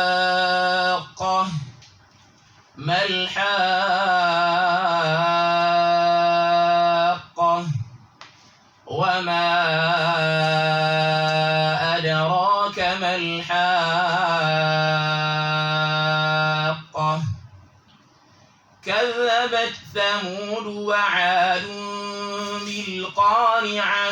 الحاقة ما الحاقة وما أدراك ما الحاقة كذبت ثمود وعاد بالقارعة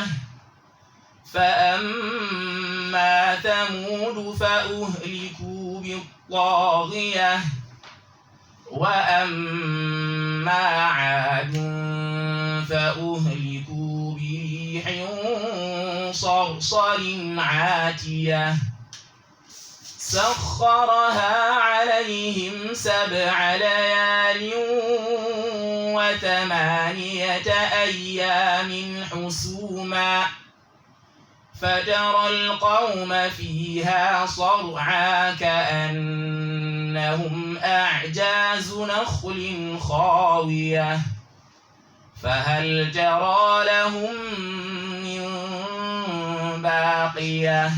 فأما ثمود فأهلكوا بالطاغية وأما عاد فأهلكوا بريح صرصر عاتية سخرها عليهم 7 ليال و8 أيام حسوما فترى القوم فيها صرعى كأنهم أعجاز نخل خاوية فهل ترى لهم من باقية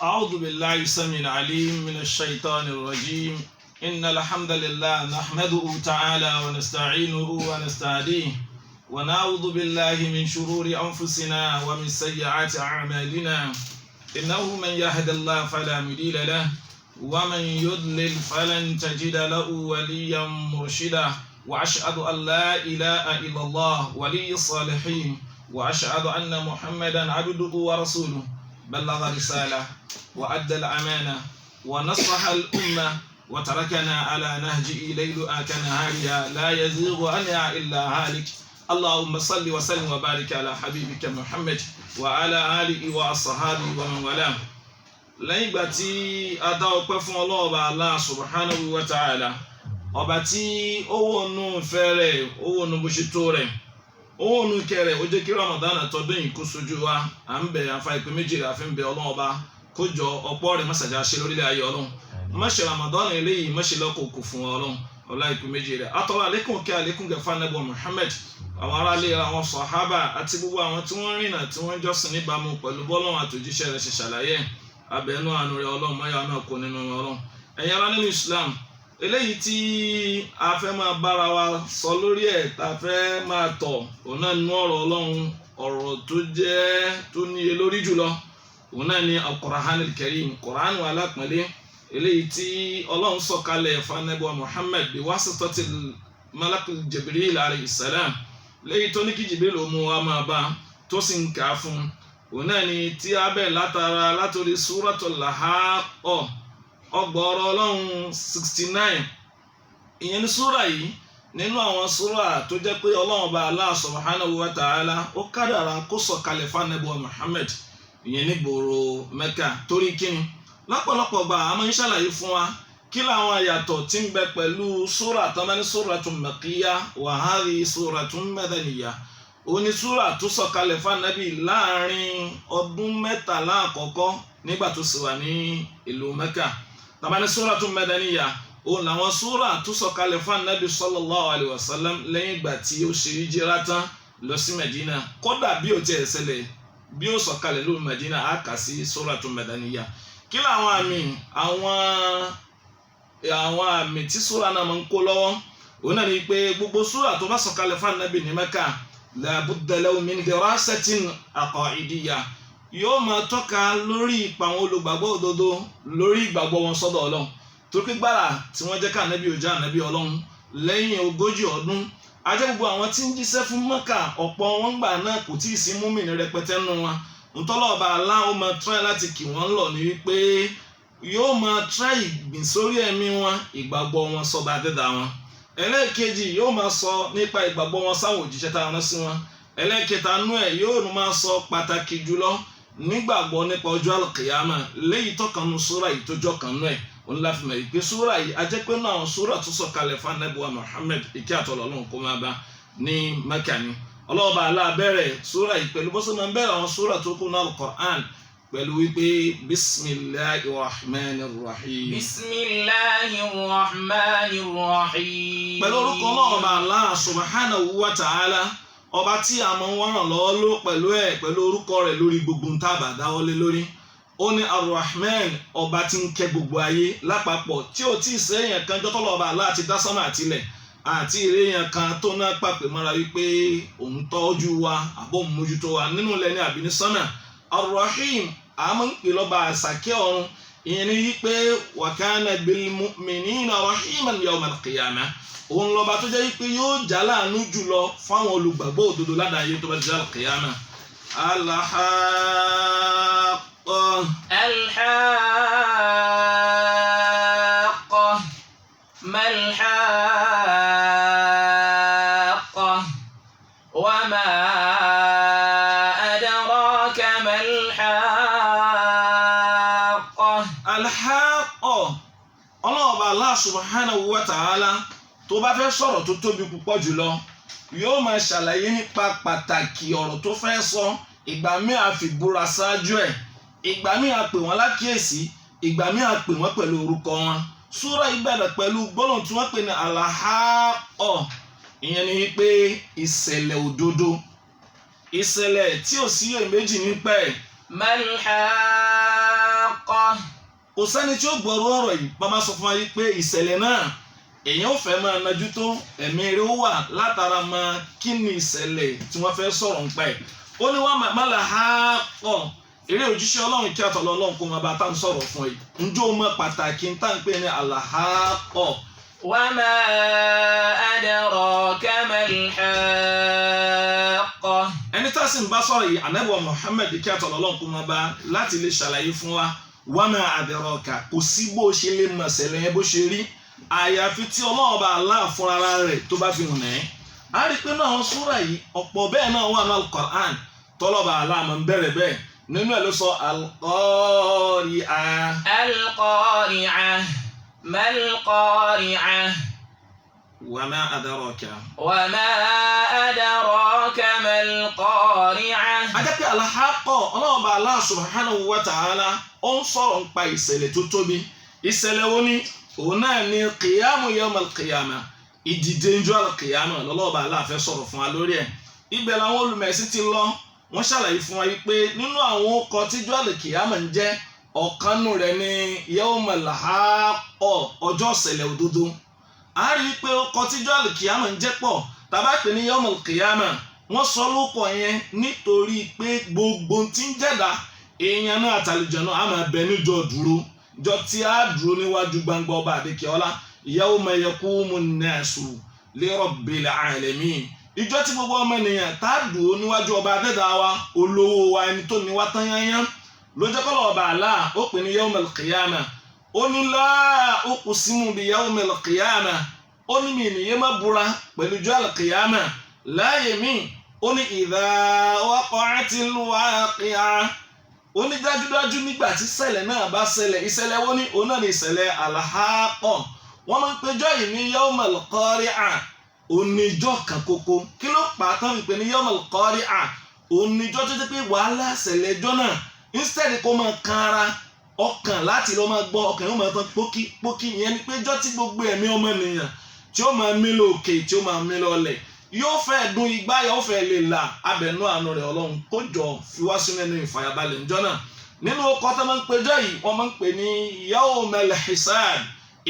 أعوذ بالله السميع العليم من الشيطان الرجيم إن الحمد لله نحمده تعالى ونستعينه ونستهديه ونعوذ بالله من شرور أنفسنا ومن سيئات أعمالنا إنه من يهد الله فلا مضل له ومن يضلل فلن تجد له وليا مرشدا وأشهد أن لا إله إلا الله ولي الصالحين وأشهد أن محمدا عبده ورسوله بلغ رسالة وأدى الأمانة ونصح الأمة وتركنا على نهجه ليلها كنهارها لا يزيغ عنها إلا هالك اللهم صل وسلم وبارك على حبيبك محمد وعلى آله وأصحابه ومن والاه lẹ́yìn ìgbà tí a dá ọpẹ́ fún Ọlọ́run Ọba Allah subhanahu wa ta'ala ọba tí ó wọnú ìfẹ́ rẹ̀ ó wọnú bó ṣe tó rẹ̀ ó wọnú ìkẹ́ rẹ̀ ó jẹ́ kí Ramadan àtọdún yìí kó sojú wa à ń bẹ̀ àfa ìpín méjì rẹ̀ àfi ń bẹ Ọlọ́run Ọba kó jọ ọ̀pọ̀ rẹ̀ mọ́sàjà ṣe lórílẹ̀ ayé Ọlọ́run má ṣe Ramadan eléyìí má ṣe lọ́kọ̀ọ̀kọ̀ fún Ọlọ́run ọlá ìpín méjì rẹ̀ atọ́rọ àlékún kí àlékún gẹ̀fà nẹ́bọ̀ Muhammad àwọn aráalé àwọn sàhábà àti gbogbo àwọn tí wọ́n rìnà tí wọ́n jọ́sìn níbàámu pẹ̀lú bọ́lọ́run àtòjíṣẹ́ rẹ̀ ṣe ṣàlàyé abẹ́nú àánú rẹ̀ Ọlọ́run mọ́yà náà kó nínú Ọlọ́run ẹ̀yin ará nínú Islam eléyìí tí a fẹ́ máa bára wa sọ lórí ẹ̀ tá a fẹ́ máa tọ̀ òun náà nínú ọ̀rọ̀ Ọlọ́run ọ̀rọ̀ tó jẹ́ tó níye lórí jùlọ òun náà ní Al-Qur'anul Karim Qur'an alápọ̀nlé eléyìí tí Ọlọ́run sọ̀kalẹ̀ fanabu Muhammad bí wasitatil malakul Jibril alayhi salam léyìí tó ní kí Jibril ó mú wa máa bá tó sì ń kà á fún òun náà ni tí a bẹ̀ látòrí Suratul Haqqah ọgbọ̀ọ̀rọ̀ Ọlọ́run 69 ìyẹn ní súrà yìí nínú àwọn súrà tó jẹ́ pé Ọlọ́run Ọba Allah subhanahu wa ta'ala ó kádàrá kó sọ̀kalẹ̀ fanabu Muhammad ìyẹn ní gbòòrò Mẹ́kà torí kíni lọ́pọ̀lọpọ̀ gbà a máa ń ṣàlàyé fún wa kí làwọn àyàtọ̀ tí ń bẹ pẹ̀lú súrà tó máa ní súratun makkiyya wa hadhihi súratun madaniyya òun ni súrà tó sọ̀kalẹ̀ fanabi láàrin ọdún 13 àkọ́kọ́ nígbà tó sì wà ní ìlú Mẹ́kà tó máa ní súratun madaniyya òun làwọn súrà tó sọ̀kalẹ̀ fanabi sallallahu alayhi wa sallam lẹ́yìn ìgbà tí ó ṣe hijira tán lọ sí Medina kódà bí ó tiẹ̀ ṣẹlẹ̀ bí ó sọ̀kalẹ̀ lórí Medina á kà sí súratun madaniyya kí làwọn àmì tí súrà náà máa ń kó lọ́wọ́ òun náà ni pé gbogbo súrà tó bá sọ̀kalẹ̀ fún Ànábì ní Mẹ́kà labudda lahu min dirasatin aqaidiyya yóò máa tọ́ka lórí ipa àwọn olùgbàgbọ́ òdodo lórí ìgbàgbọ́ wọn sọ́dọ̀ Ọlọ́run tó pé gbára tí wọ́n jẹ́ ká Ànábì ó jẹ́ Ànábì Ọlọ́run lẹ́yìn 40 ọdún ajẹ́ gbogbo àwọn tí ń jíṣẹ́ fún Mẹ́kà ọ̀pọ̀ wọn gbà náà kò tí ì sí múmìnì rẹpẹtẹ nù wọn ntọ́lọ́ọ̀bà Allah ó máa try láti kì wọ́n lọ ní wípé yóò máa try ìgbìn sórí ẹ̀mí wọn ìgbàgbọ́ wọn sọ́ba dẹ́dà wọn ẹlẹ́ẹ̀kejì yóò máa sọ nípa ìgbàgbọ́ wọn sáwọn òjíṣẹ́ tá a rán sí wọn ẹlẹ́ẹ̀kẹta nú ẹ̀ yóò máa sọ pàtàkì jùlọ nígbàgbọ́ nípa ọjọ́ àlùkìyámà léyìí tọ́kànnú súrà yìí tó jọkànnú ẹ̀ òun la fi mọ̀ ìpè súrà yìí ajẹ́ pé náà àwọn súrà tó sọ̀kalẹ̀ fún Ànábì wa Muhammad ìkẹ́ àtọ̀lọ́ Ọlọ́run kó máa bá ní Mẹ́kà ni ọlọ́ọ̀bà aláàbẹ̀rẹ̀ súrà yìí pẹ̀lú bọ́sẹ̀ máa ń bẹ̀rẹ̀ àwọn súrà tó kún náà Al-Qur'an pẹ̀lú wípé bismillahirrahmanirrahim. bismillahirrahmanirrahim. pẹ̀lú orúkọ ọlọ́ọ̀bà Allah subhanahu wa ta'ala ọba tí a máa ń wọ́ràn lọ́wọ́ ló pẹ̀lú orúkọ rẹ̀ lórí gbogbo ń tábà dáwọ́lé lórí ó ní Ar-Rahman ọba tí ń kẹ́ gbogbo ayé lápapọ̀ tí ò tí ì sẹ́yìn kan jọ́tọ́ lọ́ba Allah ti dá sánmà àtilẹ̀ àti ìrèyàn kan tó náà pàpè mọ́ra wípé òun tọ́jú wa àbọ̀ òun mójútó wa nínú ilẹ̀ ní àbí ní sánmà. Ar-Rahim àmọ́ ń pè lọ́ba àsàkẹ́ ọ̀run ìyẹn ni wípé wa kana bil mu'minina rahiman yawmal qiyamah òun lọ́ba tó jẹ́ wípé yóò jà láàánú jùlọ fáwọn olùgbàgbọ́ òdodo ládàáyé tó bá di al-qiyamah. الحاقة ما الحاقة وما أدراك ما الحاقة. الحاقة ọlọ́ọ̀bà Allah subhanahu wa ta'ala tó bá fẹ́ sọ̀rọ̀ tó tóbi púpọ̀ jùlọ yóò máa ṣàlàyé nípa pàtàkì ọ̀rọ̀ tó fẹ́ sọ. Ìgbà míì a fi búra ṣáájú ẹ̀, ìgbà míì a pè wọ́n lákíyèsí, ìgbà míì a pè wọ́n pẹ̀lú orúkọ wọn. Súrà yìí bẹ̀rẹ̀ pẹ̀lú gbólóhùn tí wọ́n pè ní al-Haqqah, ìyẹn ni wípé ìṣẹ̀lẹ̀ òdodo, ìṣẹ̀lẹ̀ tí ò sí iyèméjì nípa ẹ̀. Mal-Haqqah. Kò sẹ́ni tí ó gbọ́rọ̀ ọ̀rọ̀ yìí bá máa sọ fún wa yìí pé ìṣẹ̀lẹ̀ náà èèyàn ò fẹ́ máa najú tó ẹ̀mí rẹ̀ ó wà látara máa kí ni ìṣẹ̀lẹ̀ tí wọ́n fẹ́ sọ̀rọ̀ nípa ẹ̀. Ó ní wọ́n máa Mal-Haqqah eré òjíṣẹ́ Ọlọ́run kí àtọ̀lọ́ Ọlọ́run kó máa bá tá ń sọ̀rọ̀ fún ẹ. Ǹjẹ́ o mọ pàtàkì tá ń pè ní al-Haqqah? Wa ma adraka mal-Haqqah. Ẹni tá sì ń bá sọ̀rọ̀ yìí Ànábì wa Muhammad kí àtọ̀lọ́ Ọlọ́run kó máa bá láti lè ṣàlàyé fún wa. Wa ma adraka kò sí bó ṣe lè mọ̀ ṣẹlẹ̀ yẹn bó ṣe rí àyàfi tí Ọlọ́run bá Allah fúnra rẹ̀ tó bá fi hùn ẹ́. A rí pé náà súrà yìí ọ̀pọ̀ bẹ́ẹ̀ náà wà ní al-Qur'an tọ́lọ́ba Allah máa ń bẹ̀rẹ̀ bẹ́ẹ̀. Nínú ẹ̀ ló sọ al-Qari'ah. Al-Qari'ah mal-Qari'ah. Wa ma adraka. Wa ma adraka mal-Qari'ah. A jẹ́ pé al-Haqqah ọlọ́ọ̀bà Allah subhanahu wa ta'ala ó ń sọ̀rọ̀ nípa ìṣẹ̀lẹ̀ tó tóbi. Ìṣẹ̀lẹ̀ wo ni? Òun náà ni qiyamu yawm al-qiyamah. Ìdìde ńjọ́ al-qiyamah lọ́lọ́ọ̀bà Allah fẹ́ sọ̀rọ̀ fún wa lórí ẹ̀. Ibẹ̀ làwọn olùmẹ̀sìn ti lọ wọ́n ṣàlàyé fún wa wípé nínú àwọn ọkọ̀ tíjọ́ al-qiyamah ń jẹ́ ọ̀kanú rẹ̀ ní yawmal Haqqah ọjọ́ ìṣẹ̀lẹ̀ òdodo. A rí i pé ọkọ̀ tíjọ́ al-qiyamah ń jẹ́ pọ̀ tàbá pè ní yawmal qiyamah wọ́n sọ lóko yẹn nítorí pé gbogbo tí ń jẹ́dá èèyàn náà àtàlùjànnú náà á máa bẹ níjọ́ dúró jọ tí a dúró níwájú gbangba ọba àdékẹ́ọ́lá yawma yaqumu nnasu li rabbil alamin. Ìjọ tí gbogbo ọmọ ènìyàn tá a dùn ó níwájú ọba adẹ́dàá wa olówó wa ẹni tó ní wá tán yányán ló jẹ́ kọ́lọ̀ ọba Allah ó pè ní yawmal qiyamah. Ó ní la uqsimu bi yawmil qiyamah. Ó ní mi ènìyàn má búra pẹ̀lú ọjọ́ al-qiyamah láàyè mí. Ó ní idha waqa'atil waqi'ah. Ó ní dájúdájú nígbà tí ìṣẹ̀lẹ̀ náà bá ṣẹlẹ̀. Ìṣẹ̀lẹ̀ wo ni? Òun náà ni ìṣẹ̀lẹ̀ al-Haqqah. Wọ́n máa ń pejọ́ yìí ní yawmal qari'ah. Oníjọ́ kan kókó kí ló pa tán ìpè ní yawmal qari'ah. Oníjọ́ tó ti pé wàhálà ṣẹlẹ̀ ẹjọ́ náà instead kó máa kan ara ọkàn láti lọ máa gbọ́ ọkàn yóò máa tán pókí ìyẹn ni pé jọ́ tí gbogbo ẹ̀mí ọmọ ènìyàn tí ó máa mí lókè tí ó máa mí lọlẹ̀ yóò fẹ́ dún igbá yóò fẹ́ lè là abẹnú àánú rẹ̀ Ọlọ́run kó jọ fi wá sínú ẹnu ìfàyàbalẹ̀ níjọ́ náà. Nínú ọkọ̀ tó máa ń pejọ́ yìí wọ́n máa ń pè ní yawmal hisab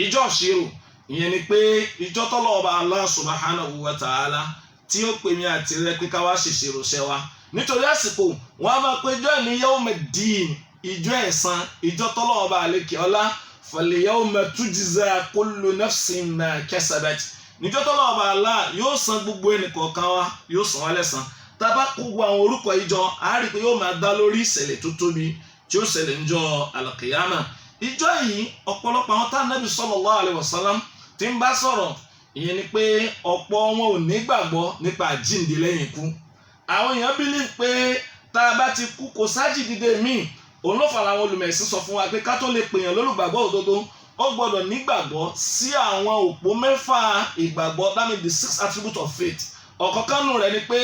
ìjọ ìṣirò. Ìyẹn ni pé ìjọ tọ́lọ́ ọba Allah subhanahu wa ta'ala tí ó pè mí àti rẹ pé ká wá ṣèṣirò ṣẹ́ wa. Nítorí àsìkò wọn a máa pejọ́ ní yawmuddin ìjọ ẹ̀san ìjọ tọ́lọ́ ọba àlékèọ́lá fal yawma tujza kullu nafsin ma kasabat. Níjọ́ tọ́lọ́ ọba Allah yóò san gbogbo ẹnìkọ̀ọ̀kan wa yóò san wá lẹ́san. Tá bá kó gbogbo àwọn orúkọ ìjọ a rí pé yóò máa dá lórí ìṣẹ̀lẹ̀ tó tóbi tí ó ṣẹlẹ̀ níjọ́ al-qiyamah. Ìjọ yìí ọ̀pọ̀lọpọ̀ àwọn tá Nábì sallallahu alaihi wasallam tí ń bá sọ̀rọ̀ ìyẹn ni pé ọ̀pọ̀ wọn ò ní gbàgbọ́ nípa àjíǹde lẹ́yìn ikú. Àwọn èèyàn believe pé tá a bá ti kú kò sájìdìde míì. Òun ló fà láwọn olùmẹ̀sìn sọ fún wa pé ká tó lè pèèyàn lólùgbàgbọ́ òdodo ó gbọ́dọ̀ nígbàgbọ́ sí àwọn òpó mẹ́fà ìgbàgbọ́ that means the 6 attributes of faith. Ọ̀kọ̀ọ̀kan nù rẹ̀ ni pé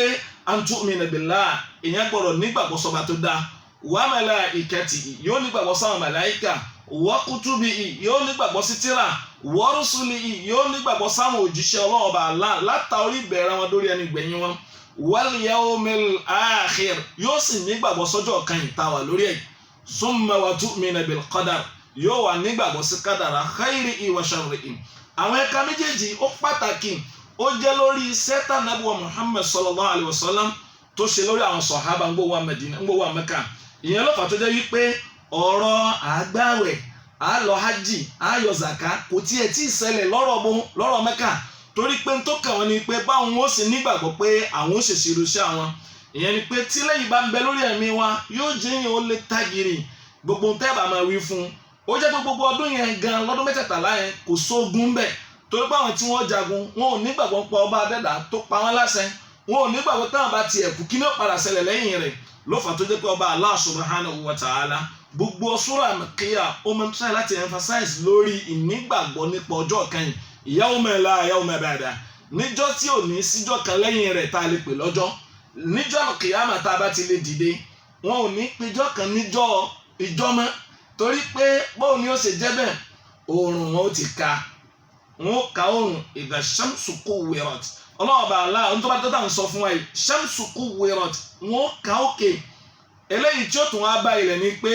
an tu'mina billah èèyàn gbọ́dọ̀ nígbàgbọ́ sọ́ba tó dáa wa malaikatihi yóò nígbàgbọ́ sáwọn màláíkà wa kutubihi yóò nígbàgbọ́ sí tírà wa rusulihi yóò nígbàgbọ́ sáwọn òjíṣẹ́ ọlọ́ọ̀bà Allah látàrí ìbẹ̀rẹ̀ wọn dórí ẹni gbẹ̀yìn wọn wal yawmil akhir yóò sì nígbàgbọ́ sọ́jọ́ kan ìta wà lórí ẹ̀. summa wa tu'mina bil qadar yóò wà nígbàgbọ́ sí kádàrá khairihi wa sharrihi. àwọn ẹ̀ka méjèèjì ó pàtàkì ó jẹ́ lórí sẹ́tà nàbíwá Muhammad sallallahu alayhi wa sallam tó ṣe lórí àwọn sọ̀hábà ń gbówó Mẹ́dínà ń gbówó Mẹ́kà. ìyẹn ló fà tó jẹ́ wípé ọ̀rọ̀ àgbàwẹ̀ àlọ́ hajj àyọ̀ zaka kò tiẹ̀ tí ì ṣẹlẹ̀ lọ́rọ̀ Mẹ́kà torí pé tó kàn wọ́n ni pé báwọn ó sì nígbàgbọ́ pé àwọn ó ṣèṣì irúṣẹ́ àwọn. ìyẹn ni pé tí lẹ́yìn bá ń bẹ lórí ẹ̀mí wa yóò jẹ́ yẹn ó lè tágìrì gbogbo ń tẹ́ bá máa wí fún un. ó jẹ́ pé gbogbo ọdún yẹn gan lọ́dún mẹ́tẹ̀ẹ̀tàlá yẹn kò sógun bẹ̀ torí pé àwọn tí wọ́n jagun wọn ò nígbàgbọ́ pa ọba adẹ́dà tó pa wọ́n láṣẹ wọn ò nígbàgbọ́ táwọn bá tiẹ̀ kú kí ní ó padà ṣẹlẹ̀ lẹ́yìn rẹ̀ ló fà tó jẹ́ pé ọba Allah subhanahu wa ta'ala gbogbo sura Makkiyya ó máa ń try láti emphasize lórí ìnígbàgbọ́ nípa ọjọ́ kan yìí yawma la yawma ba'da níjọ́ tí ò ní síjọ́ kan lẹ́yìn rẹ̀ tá a lè pè lọ́jọ́ níjọ́ kìyàmà tá a bá ti lè dìde wọn ò ní péjọ́ kan níjọ́ ìjọ́mọ́ torí pé bóun ni ó ṣe jẹ́ bẹ́ẹ̀ oòrùn wọn ó ti ka wọn ó ka oòrùn idha shamsu kuwirat ọlọ́ọ̀bà aláà ohun tó bá tó tà ń sọ fún wa yìí shamsu kuwirat wọn ó ka òkè eléyìí tí ó tún wá bá ilẹ̀ ni pé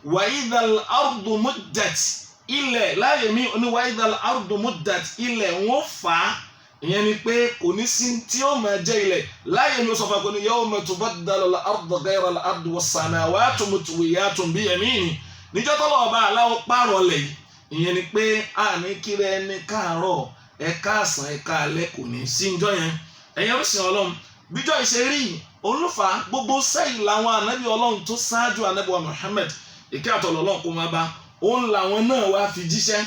wa idhal ardu muddat ilẹ̀ láàyè mi ní wa idhal ardu muddat ilẹ̀ wọn fà á ìyẹn ni pé kò ní sí tí ó máa jẹ́ ilẹ̀ láàyè mi ó sọ fún akọni yawma tubaddalu al-ardu ghayra al-ardi was-samawatu mutwiyatun biyamini níjọ́ tọ́lọ́ ọba aláwọ̀ pààrọ̀ lẹ̀ yìí ìyẹn ni pé a ní kíra ẹni káàárọ̀ ẹ káàsán ẹ káalẹ́ kò ní sí njọ́ yẹn ẹ̀yẹ́ ó sìn ọlọ́run bíjọ́ ìṣerí olùfà gbogbo sẹ́yìn làwọn ànábì ọlọ́run tó ṣáájú ànábì wa Muhammad ìkẹ́ àtọ̀lọ́ ọlọ́run kó máa bá òun làwọn náà wá fi jíṣẹ́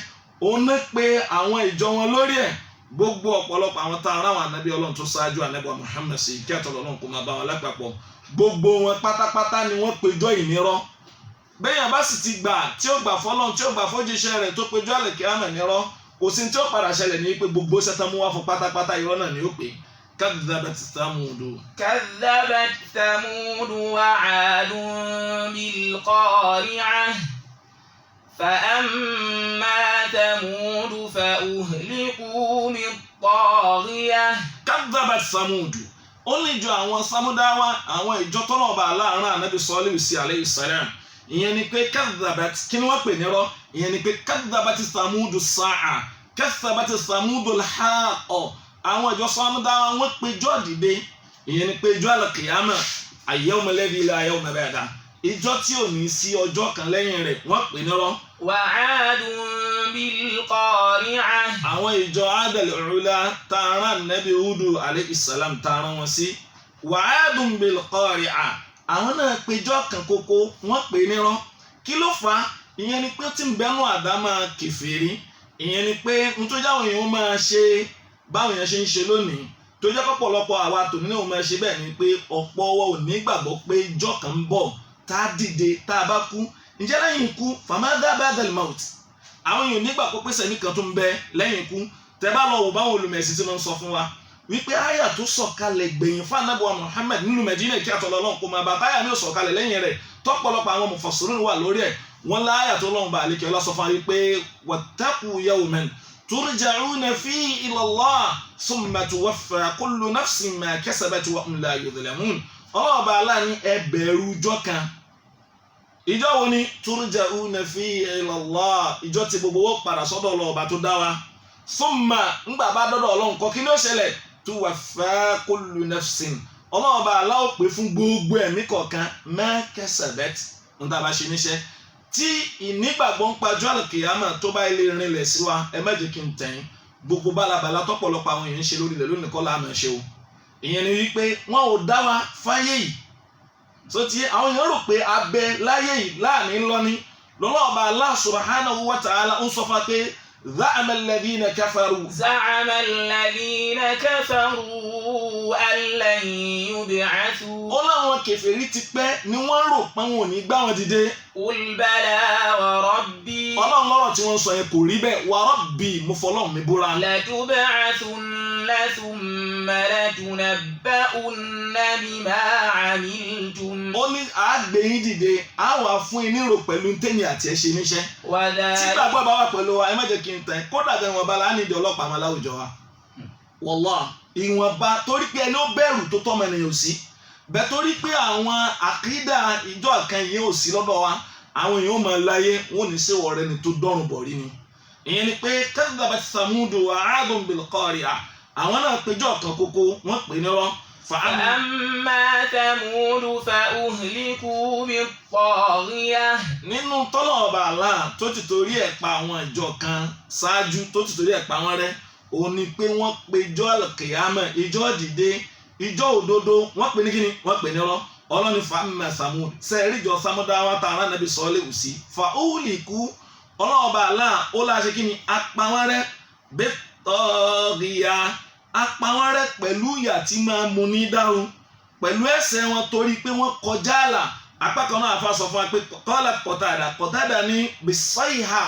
òun náà pé àwọn ìjọ wọn lórí ẹ̀ gbogbo ọ̀pọ̀lọpọ̀ àwọn tá a ráwọn ànábì ọlọ́run tó ṣáájú ànábì wa Muhammad sí ìkẹ́ àtọ̀lọ́ ọlọ́run kó máa bá wọn lápapọ̀ gbogbo wọn pátápátá ni wọ́n péjọ ìnírọ́ bẹ́yàn bá sì ti gbà tí ó gbà fọ́lọ́run tí ó gbà fójíṣẹ́ rẹ̀ tó péjọ àlìkíyámà nírọ́ kò sí tí ó padà ṣẹlẹ̀ ní pé gbogbo sẹ́tàn mú wá fún pátápátá irọ́ náà ni ó pè كذبت ثمود وعاد بالقارعة فأما ثمود فأهلكوا بالطاغية كذبت ثمود ó ní ìjọ àwọn Samudawa àwọn ìjọ tọ́nà ọba aláàárín ànábì Salihu sí alayhi salam ìyẹn ni pé kadhabat kí ni wọ́n pè nírọ́ ìyẹn ni pé kadhabat Thamudu sa'a kadhabat Thamudu al-haqqa àwọn ìjọ Samudawa wọ́n péjọ dìde ìyẹn ni pé ìjọ al-qiyamah al-yawma alladhi la yawma ba'da ìjọ tí ò ní sí ọjọ́ kan lẹ́yìn rẹ̀ wọ́n pè nírọ́. wa'adun bil-qari'ah àwọn ìjọ Adal Ula tààrà nẹ́bí Hudu alayhi salam tààrà wọn sí wa'adun bil-qari'ah àwọn náà péjọ kan kókó wọ́n pè nírọ́ kí ló fà á ìyẹn ni pé tí ń bẹnu àdámà kèfèrí ìyẹn ni pé nítorí àwọn èèyàn máa ṣe báwọn èèyàn ṣe ń ṣe lónìí tó jẹ́ pọ̀pọ̀lọpọ̀ àwa tòní náà máa ṣe bẹ́ẹ̀ ni pé ọ̀pọ̀ wa ò ní gbàgbọ́ pé ìjọ kan ń bọ̀ tá a dìde tá a bá kú ǹjẹ́ lẹ́yìn ikú famadha ba'dal maut àwọn èèyàn nígbàgbọ́ pé sẹ́mi kan tó ń bẹ lẹ́yìn ikú tẹ́ bá lọ wò báwọn olùmẹ̀sì tí wọ́n ń sọ fún wa wípé àyà tó sọ̀kalẹ̀ gbẹ̀yìn fún Ànábì wa Muhammad nínú Mẹdínà kí àtọ̀lọ́ Ọlọ́run kó máa bá táyà ní òsọ̀kalẹ̀ lẹ́yìn rẹ̀ tọ́pọ̀lọpọ̀ àwọn mufassirun wà lórí ẹ̀ wọ́n láyà tó lọ́run bá àlékè ọlá sọ fún wa wípé wattaqu yawman turja'una fihi ila Allah thumma tuwaffa kullu nafsin ma kasabat wa hum la yudhlamun ọlọ́ọ̀bá aláàní ẹ bẹ̀rù ìjọ kan ìjọ wo ni turja'una fihi ila Allah ìjọ tí gbogbo wọn padà sọ́dọ̀ ọlọ́ọ̀bá tó dá wa thumma ńgbà bá dọ́dọ̀ Ọlọ́run kọ́ kí ni ó ṣẹlẹ̀ tuwaffa kullu nafsin ọlọ́ọ̀bá aláwọ̀ pé fún gbogbo ẹ̀mí kọ̀ọ̀kan ma kasabat ń tàbá ṣe níṣẹ́ tí ìnígbàgbọ́ ń pajú àlùkìyámà tó bá ilé rinlẹ̀ sí wa ẹ má jẹ́ kí n tẹ̀yìn gbogbo bálabàlá tọ́pọ̀lọpọ̀ àwọn èèyàn ń ṣe lórí ilẹ̀ lónìí kọ́ láàmú ṣe o ìyẹn ni wípé wọn ò dá wa fáyé yìí tó ti àwọn èèyàn rò pé abẹ láyé yìí láàrin lọ́ní lọ́lọ́ọ̀bá Allah subhanahu wa ta'ala ń sọ fún wa pé زعم الذين كفروا أن لن يبعثوا ó láwọn kèfèrí ti pẹ́ ni wọ́n rò pé wọn ò ní gbá wọn dìde. قل بلى وربي ọlọ́run lọ́rọ̀ tí wọ́n sọ yẹn kò rí bẹ́ẹ̀ وربي mo fọlọ́run mi búra. لتبعثن ثم لتنبؤن بما عملتم. ó ní àgbẹ̀yìn dìde á wà fún yín nírò pẹ̀lú tẹ́mi àti ẹ̀ ṣe níṣẹ́. tí gbàgbọ́ bá wà pẹ̀lú wa ẹ má jẹ́ kí n tẹ̀ kódà gan ìwọ̀nba la nídìí ọlọ́pàá máa láwùjọ wa. wallahi ìwọ̀nba torí pé ẹni ó bẹ̀rù tó tọ́mọ ènìyàn ò sí bẹ́ẹ̀ torí pé àwọn àkídà ìjọ kan yìí ò sí lọ́dọ̀ wa àwọn èèyàn máa láyé wọn ò ní ṣe wọ̀rẹ́ ni tó dọ́rùn bọ̀ rí ni. ìyẹn ni pé kadhabat Samudu wa 'adun bil qari'ah àwọn náà péjọ kan kókó wọ́n pè ní ọ̀rọ̀. فأما ثمود فأهلكوا بالطاغية. nínú tọ́lọ̀ ọba Allah tó ti torí ẹ̀ pa àwọn ìjọ kan ṣáájú tó ti torí ẹ̀ pa wọ́n rẹ́ òun ni pé wọ́n péjọ al-qiyamah ìjọ dìde ìjọ òdodo wọ́n pè ní kíni wọ́n pè ní ọ̀rọ̀. ọlọ́ni fa'amma Samud sẹ́ẹ̀rí ìjọ Samudawa tá a rán Nabi Salihu sí fa'uhliku ọlọ́ọ̀ba Allah ó láṣẹ kíni apá wọn rẹ́ bit-taghiyah apá wọn rẹ́ pẹ̀lú ìyà tí máa mú ní dárun pẹ̀lú ẹ̀ṣẹ̀ wọn torí pé wọ́n kọjá àlà. apá kan náà àfa sọ fún wa pé qala Qatada ní bisayha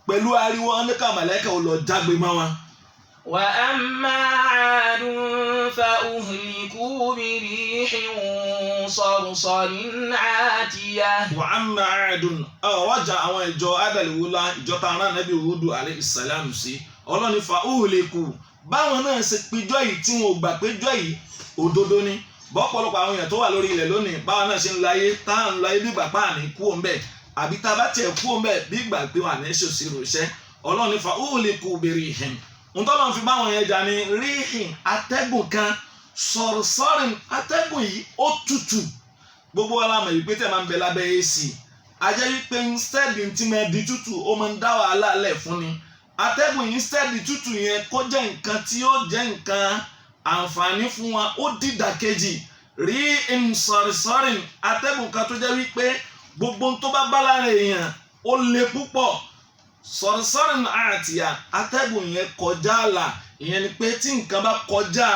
pẹ̀lú ariwo oníkà màláíkà ò lọ jágbe mọ́ wọn. وأما عاد فأهلكوا بريح صرصر عاتية. وأما عاد ọ̀wájà àwọn ìjọ adàlíwúlá ìjọ tá a rán Nabi Hudu alayhi salam sí ọlọ́ni fa'uhliku báwọn náà ṣe péjọ yìí tí wọn ò gbà péjọ yìí òdodo ni bọ́pọ̀lọpọ̀ àwọn èèyàn tó wà lórí ilẹ̀ lónìí báwọn náà ṣe ń láyé tá à ń láyé bí ìgbà pa àní kú òun bẹ́ẹ̀ àbí tá a bá tiẹ̀ kú òun bẹ́ẹ̀ bí ìgbà pé wà ní ṣòṣìrò iṣẹ́ ọlọ́ni fa'uhliku birihin ntọ́lọ́n fi báwọn yẹn jà ní ríhìn atẹ́gùn kan sọ̀rọ̀sọ̀rìn atẹ́gùn yìí ó tutù gbogbo alámọ̀ yìí pé tẹ̀ máa ń bẹ lábẹ́ AC ajẹ́ wípé instead tí máa di tutù ó máa ń dá wàhálà lẹ̀ fún ni atẹ́gùn yìí instead tutù yẹn kó jẹ́ nǹkan tí ó jẹ́ nǹkan àǹfààní fún wa ó dìdà kejì ríhìn sọ̀rọ̀sọ̀rìn atẹ́gùn kan tó jẹ́ wípé gbogbo tó bá bá lára èèyàn ó le púpọ̀ sọ̀rọ̀sọ̀rọ̀ àtìyà atẹ́gùn yẹn kọjá àlà ìyẹn ni pé tí nǹkan bá kọjá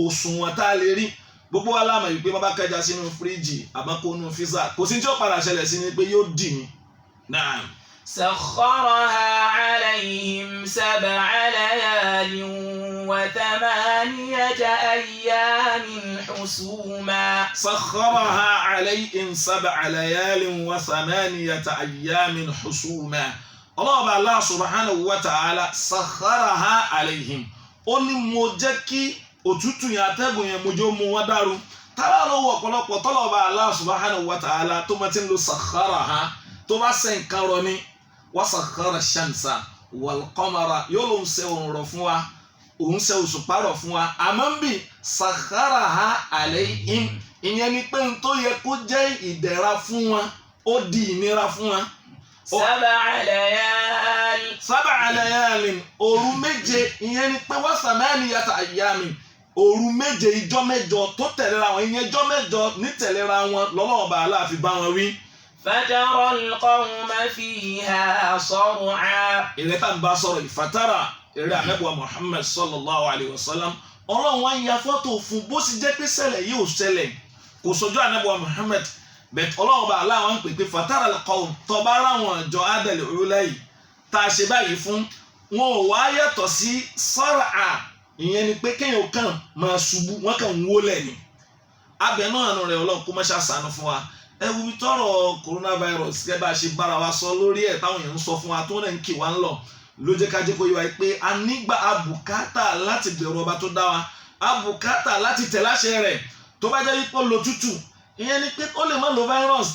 òṣùwọ̀n tá a lè rí gbogbo wa láàmú yìí pé wọ́n bá kẹja sínú fíríjì àbákónú fíza kò sí tí ó padà ṣẹlẹ̀ sí ni pé yóò dì mí. سخرها عليهم 7 ليال و8 أيام حسوما. سخرها عليهم 7 ليال و8 أيام حسوما. Allah subhanahu wa ta'ala sakharaha alayhim ó ní mo jẹ́ kí òtútù yẹn atẹ́gùn yẹn mo jẹ́ mú wọn dàrú tábà ló wọ ọ̀pọ̀lọpọ̀ tọ́lọ́ba Allah subhanahu wa ta'ala tó máa ti ń lo sakharaha tó bá ṣe nǹkan rọ ní wa sakhara shamsa wal qamara yóò ló ń ṣe òun rọ̀ fún wa òun ṣe òṣùpá rọ̀ fún wa àmọ́ ń bì sakharaha alayhim ìyẹn ni pé n tó yẹ kó jẹ́ ìdẹ̀ra fún wa ó di ìnira fún wa. 7 ليال. 7 ليال òru méje ìyẹn ni pé wọ́n 8 أيام òru méje ìjọ mẹ́jọ tó tẹ̀léra wọn ìyẹn ìjọ mẹ́jọ ní tẹ̀léra wọn lọ́lọ́ọ̀bà aláàfin bá wọn wí. فترى القوم فيها صرعى. ìrẹ́ tá n bá sọ̀rọ̀ ìfàtàrà eré àmẹ́bùwà Muhammad sallallahu alayhi wa sallam ọlọ́run wá ń ya fọ́tò fún bó sì jẹ́ pé ṣẹlẹ̀ yìí ò ṣẹlẹ̀ kò sojú àmẹ́bùwà Muhammad bẹ́ẹ̀ ọlọ́run bá aláwọn ń pè pé fatara al-qawm tó bá ráwọn ìjọ adẹ̀lẹ̀ òrùlẹ̀ yìí tá a ṣe báyìí fún wọn ò wá yàtọ̀ sí sọ́rà ìyẹn ni pé kéèyàn kàn máa ṣubú wọn kàn ń wólẹ̀ ni abẹ náà nù rẹ ọlọ́run kó má ṣàṣàánú fún wa ẹ wo bí tọrọ coronavirus gẹ́gẹ́ bá a ṣe bára wa sọ lórí ẹ̀ táwọn èèyàn ń sọ fún wa tó náà ń kì wá ń lọ ló jẹ́ ká jẹ́ kó yé wa pé a nígbà abùkátà láti bẹ̀rù ọba tó dá wa abùkátà láti tẹ̀ láṣẹ rẹ̀ tó bá jẹ́ wípé lo tútù ìyẹn ni pé ó lè má lo virus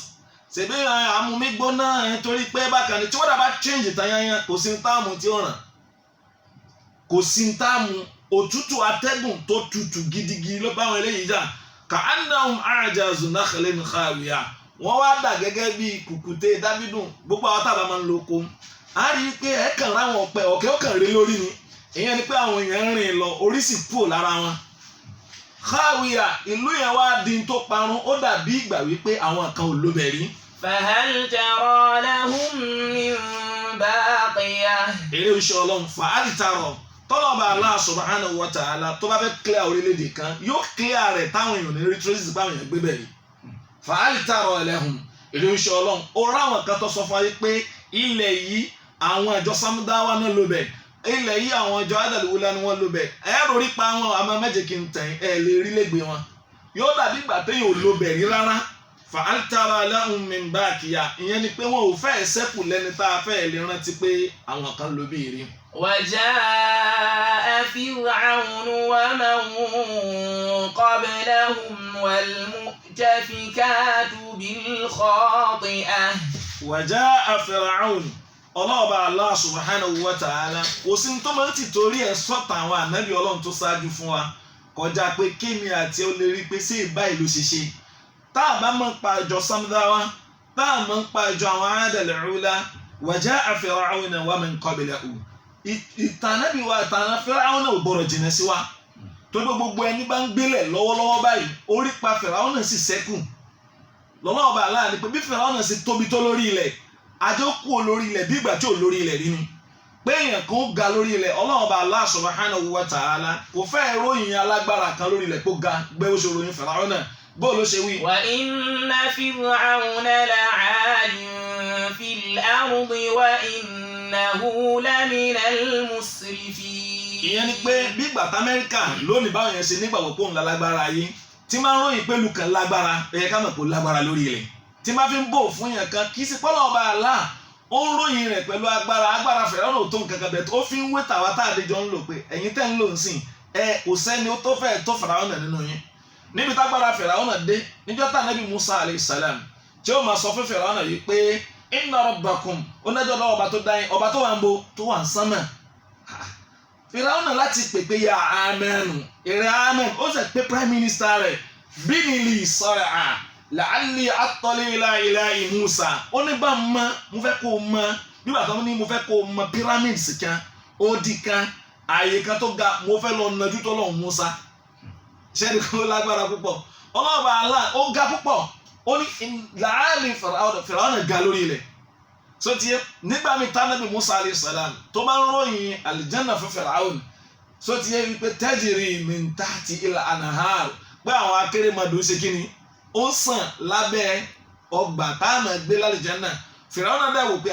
ṣèbí àmúmi gbóná torí pé bákan ni tí wọ́n dábàá change tanyanyan kò sí táàmù tí ó ràn kò sí táàmù òtútù atẹ́gùn tó tutù gidigidi ló bá wọn eléyìí jà ka annahum a'jazu nakhlin khawiya wọ́n wá dà gẹ́gẹ́ bí kùkùté dábìdùn gbogbo àwọn tábà máa ń lo oko a rí i pé ẹ kàn ráwọn ọ̀pẹ ọ̀kẹ́ ó kàn rí lórí ni ìyẹn ni pé àwọn èèyàn ń rìn lọ orí sì kúrò lára wọn khawiya ìlú yẹn wá di tó parun ó dàbí ìgbà wípé àwọn kan ò lóbẹ̀ rí. فهل ترى لهم من باقية. èrè iṣẹ́ ọlọ́run fahal tara tọ́lọ́ba Allah subhanahu wa ta'ala tó bá fẹ́ clear orílẹ̀-èdè kan yóò clear rẹ̀ táwọn èèyàn ní rí traces báwọn èèyàn gbé bẹ̀rẹ̀ fahal tara lahum èrè iṣẹ́ ọlọ́run ó ráwọn kan tó sọ fún ayé pé ilẹ̀ yìí àwọn ìjọ Samudawa náà ló bẹ̀ ilẹ̀ yìí àwọn ìjọ adàlúwúlá ni wọ́n ló bẹ̀ ẹ̀rọ rí pa wọn àmọ́ méje kí n tẹ̀ ẹ̀ lè rí lẹ́gbẹ̀ẹ́ wọn yóò dàbí ìgbà téèyàn ò lo bẹ̀ rí rárá fahal tara lahum min baqiya ìyẹn ni pé wọn ò fẹ́ ṣẹ́kù lẹ́ni tá a fẹ́ lè rántí pé àwọn kan ló bí rí. وجاء فرعون ومن قبلهم والمؤتفكات بالخاطئة. wàjá Fir'aun ọlọ́ọ̀bá Allah subhanahu wa ta'ala kò sí tó máa ń tì torí ẹ̀ sọ́tà àwọn ànábì ọlọ́run tó ṣáájú fún wa kọjá pé kémi àti ó lè rí pé sí ìbáyìí ló ṣe ṣe tá a bá máa ń pa ìjọ Samudawa tá a máa ń pa ìjọ àwọn Adal ula wàjá Fir'aun wa man qablahu ìtàn ànábì wa ìtàn Fir'aun ò gbọ́dọ̀ jìnnà sí wa tó gbogbo ẹni bá ń gbélẹ̀ lọ́wọ́lọ́wọ́ báyìí orí pa Fir'aun sì sẹ́kù lọ́lọ́ọ̀bá Allah ni pé bí Fir'aun sì tóbi tó lórí ilẹ̀ àjọ kú olórí ilẹ̀ bí ìgbà tí ò lórí ilẹ̀ rí ni pé èèyàn kan ga lórí ilẹ̀ ọlọ́ọ̀bá Allah subhanahu wa ta'ala kò fẹ́ ròyìn alágbára kan lórí ilẹ̀ kó ga gbé ó ṣe ròyìn Fir'aun náà bó ló ṣe wí. wa inna Fir'auna la'alin fil ardi wa innahu laminal musrifin. ìyẹn ni pé bí ìgbà tí Amẹ́ríkà lónìí báwọn yẹn ṣe nígbàgbọ́ pé òun lálágbára ayé tí máa ń ròyìn pé lùkàn lágbára ẹ̀yẹ ká mọ̀ pé ó lágbára lórí ilẹ̀ tí máa fi ń bò fún yẹn kan kì í sí pọ́lọ́ ọba Allah ó ń ròyìn rẹ̀ pẹ̀lú agbára Fir'aun ò tó nǹkan kan bẹ̀ tó fi ń wé tàwa tá àdéjọ ń lò pé ẹ̀yin tẹ́ ń lò ń sìn kò sẹ́ni ó tó fẹ́ tó Fir'aun nínú yín níbi tágbára Fir'aun dé níjọ́ tá Nábì Musa alayhi salam tí ó máa sọ fún Fir'aun yìí pé inna rabbakum ó nájọ́ lọ́wọ́ ọba tó dá yín ọba tó wà ń bo tó wà ń sánmà Fir'aun láti pèpè ya amẹ́nu èrè amẹ́nu ó sì pé prime minister rẹ̀ bínilì sọ̀rọ̀ à la'alli attali ila ilahi Musa ó ní bá mọ mo fẹ́ kó mọ nígbà tó ní mo fẹ́ kó mọ pyramids kan odi kan ààyè kan tó ga mo fẹ́ lọ nàjú tó lọ́hùn Musa ṣẹ́ni kó lágbára púpọ̀ ọlọ́ọ̀bà Allah ó ga púpọ̀ ó ní la'alli Fir'aun ga lórí ilẹ̀ so tiẹ̀ nígbà mi tá Nábì Musa alayhi salam tó bá ń ròyìn aljanna fún Fir'aun so tiẹ̀ wípé tajri min tahti ila anahar pé àwọn akérèmọdò ṣe kí ni ó sàn lábẹ́ ọgbà táàmù gbé lálùjánnà Fir'aun náà dẹ̀wò pé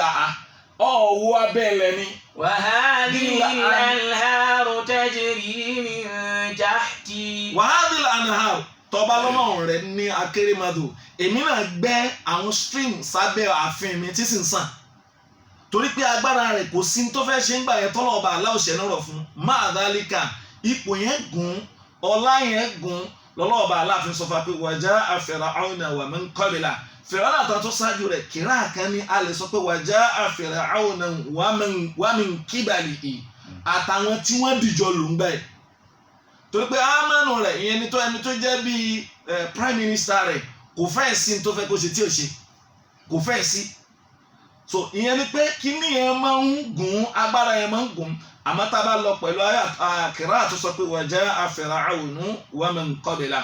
ọ̀wọ́ abẹ́ ẹlẹ́ ni. wa hadhihi al-anharu tajri min tahti. wa hadhihi al-anharu tọba lọ́nà rẹ̀ ní akérèmọdò èmi náà gbẹ́ àwọn stream sábẹ́ ààfin mi tí sì ń sàn torí pé agbára rẹ̀ kò sí tó fẹ́ ṣe ń gbà yẹn tọ́lọ̀ ọba aláòṣẹ́ náà rọ̀ fún máa dálíkà ipò yẹn gùn ọlá yẹn gùn lọ́lọ́ọ̀bá aláàfin sọ fún wa pé wàjá Fir'auna wa man qabla Fir'auna àtàwọn tó ṣáájú rẹ̀ kíra kan ní a lè sọ pé wàjá Fir'auna wa min qibalihi àtàwọn tí wọ́n dìjọ ló ń gbà yìí torí pé amánu rẹ̀ ìyẹn ni tó ẹni tó jẹ́ bíi prime minister rẹ̀ kò fẹ́ sí tó fẹ́ kó ṣe tí ò ṣe kò fẹ́ sí so ìyẹn ni pé kíní yẹn máa ń gùn agbára yẹn máa ń gùn àmọ́ tá a bá lọ pẹ̀lú àkìrá àti sọ pé wàjá Fir'aunu wa man qabla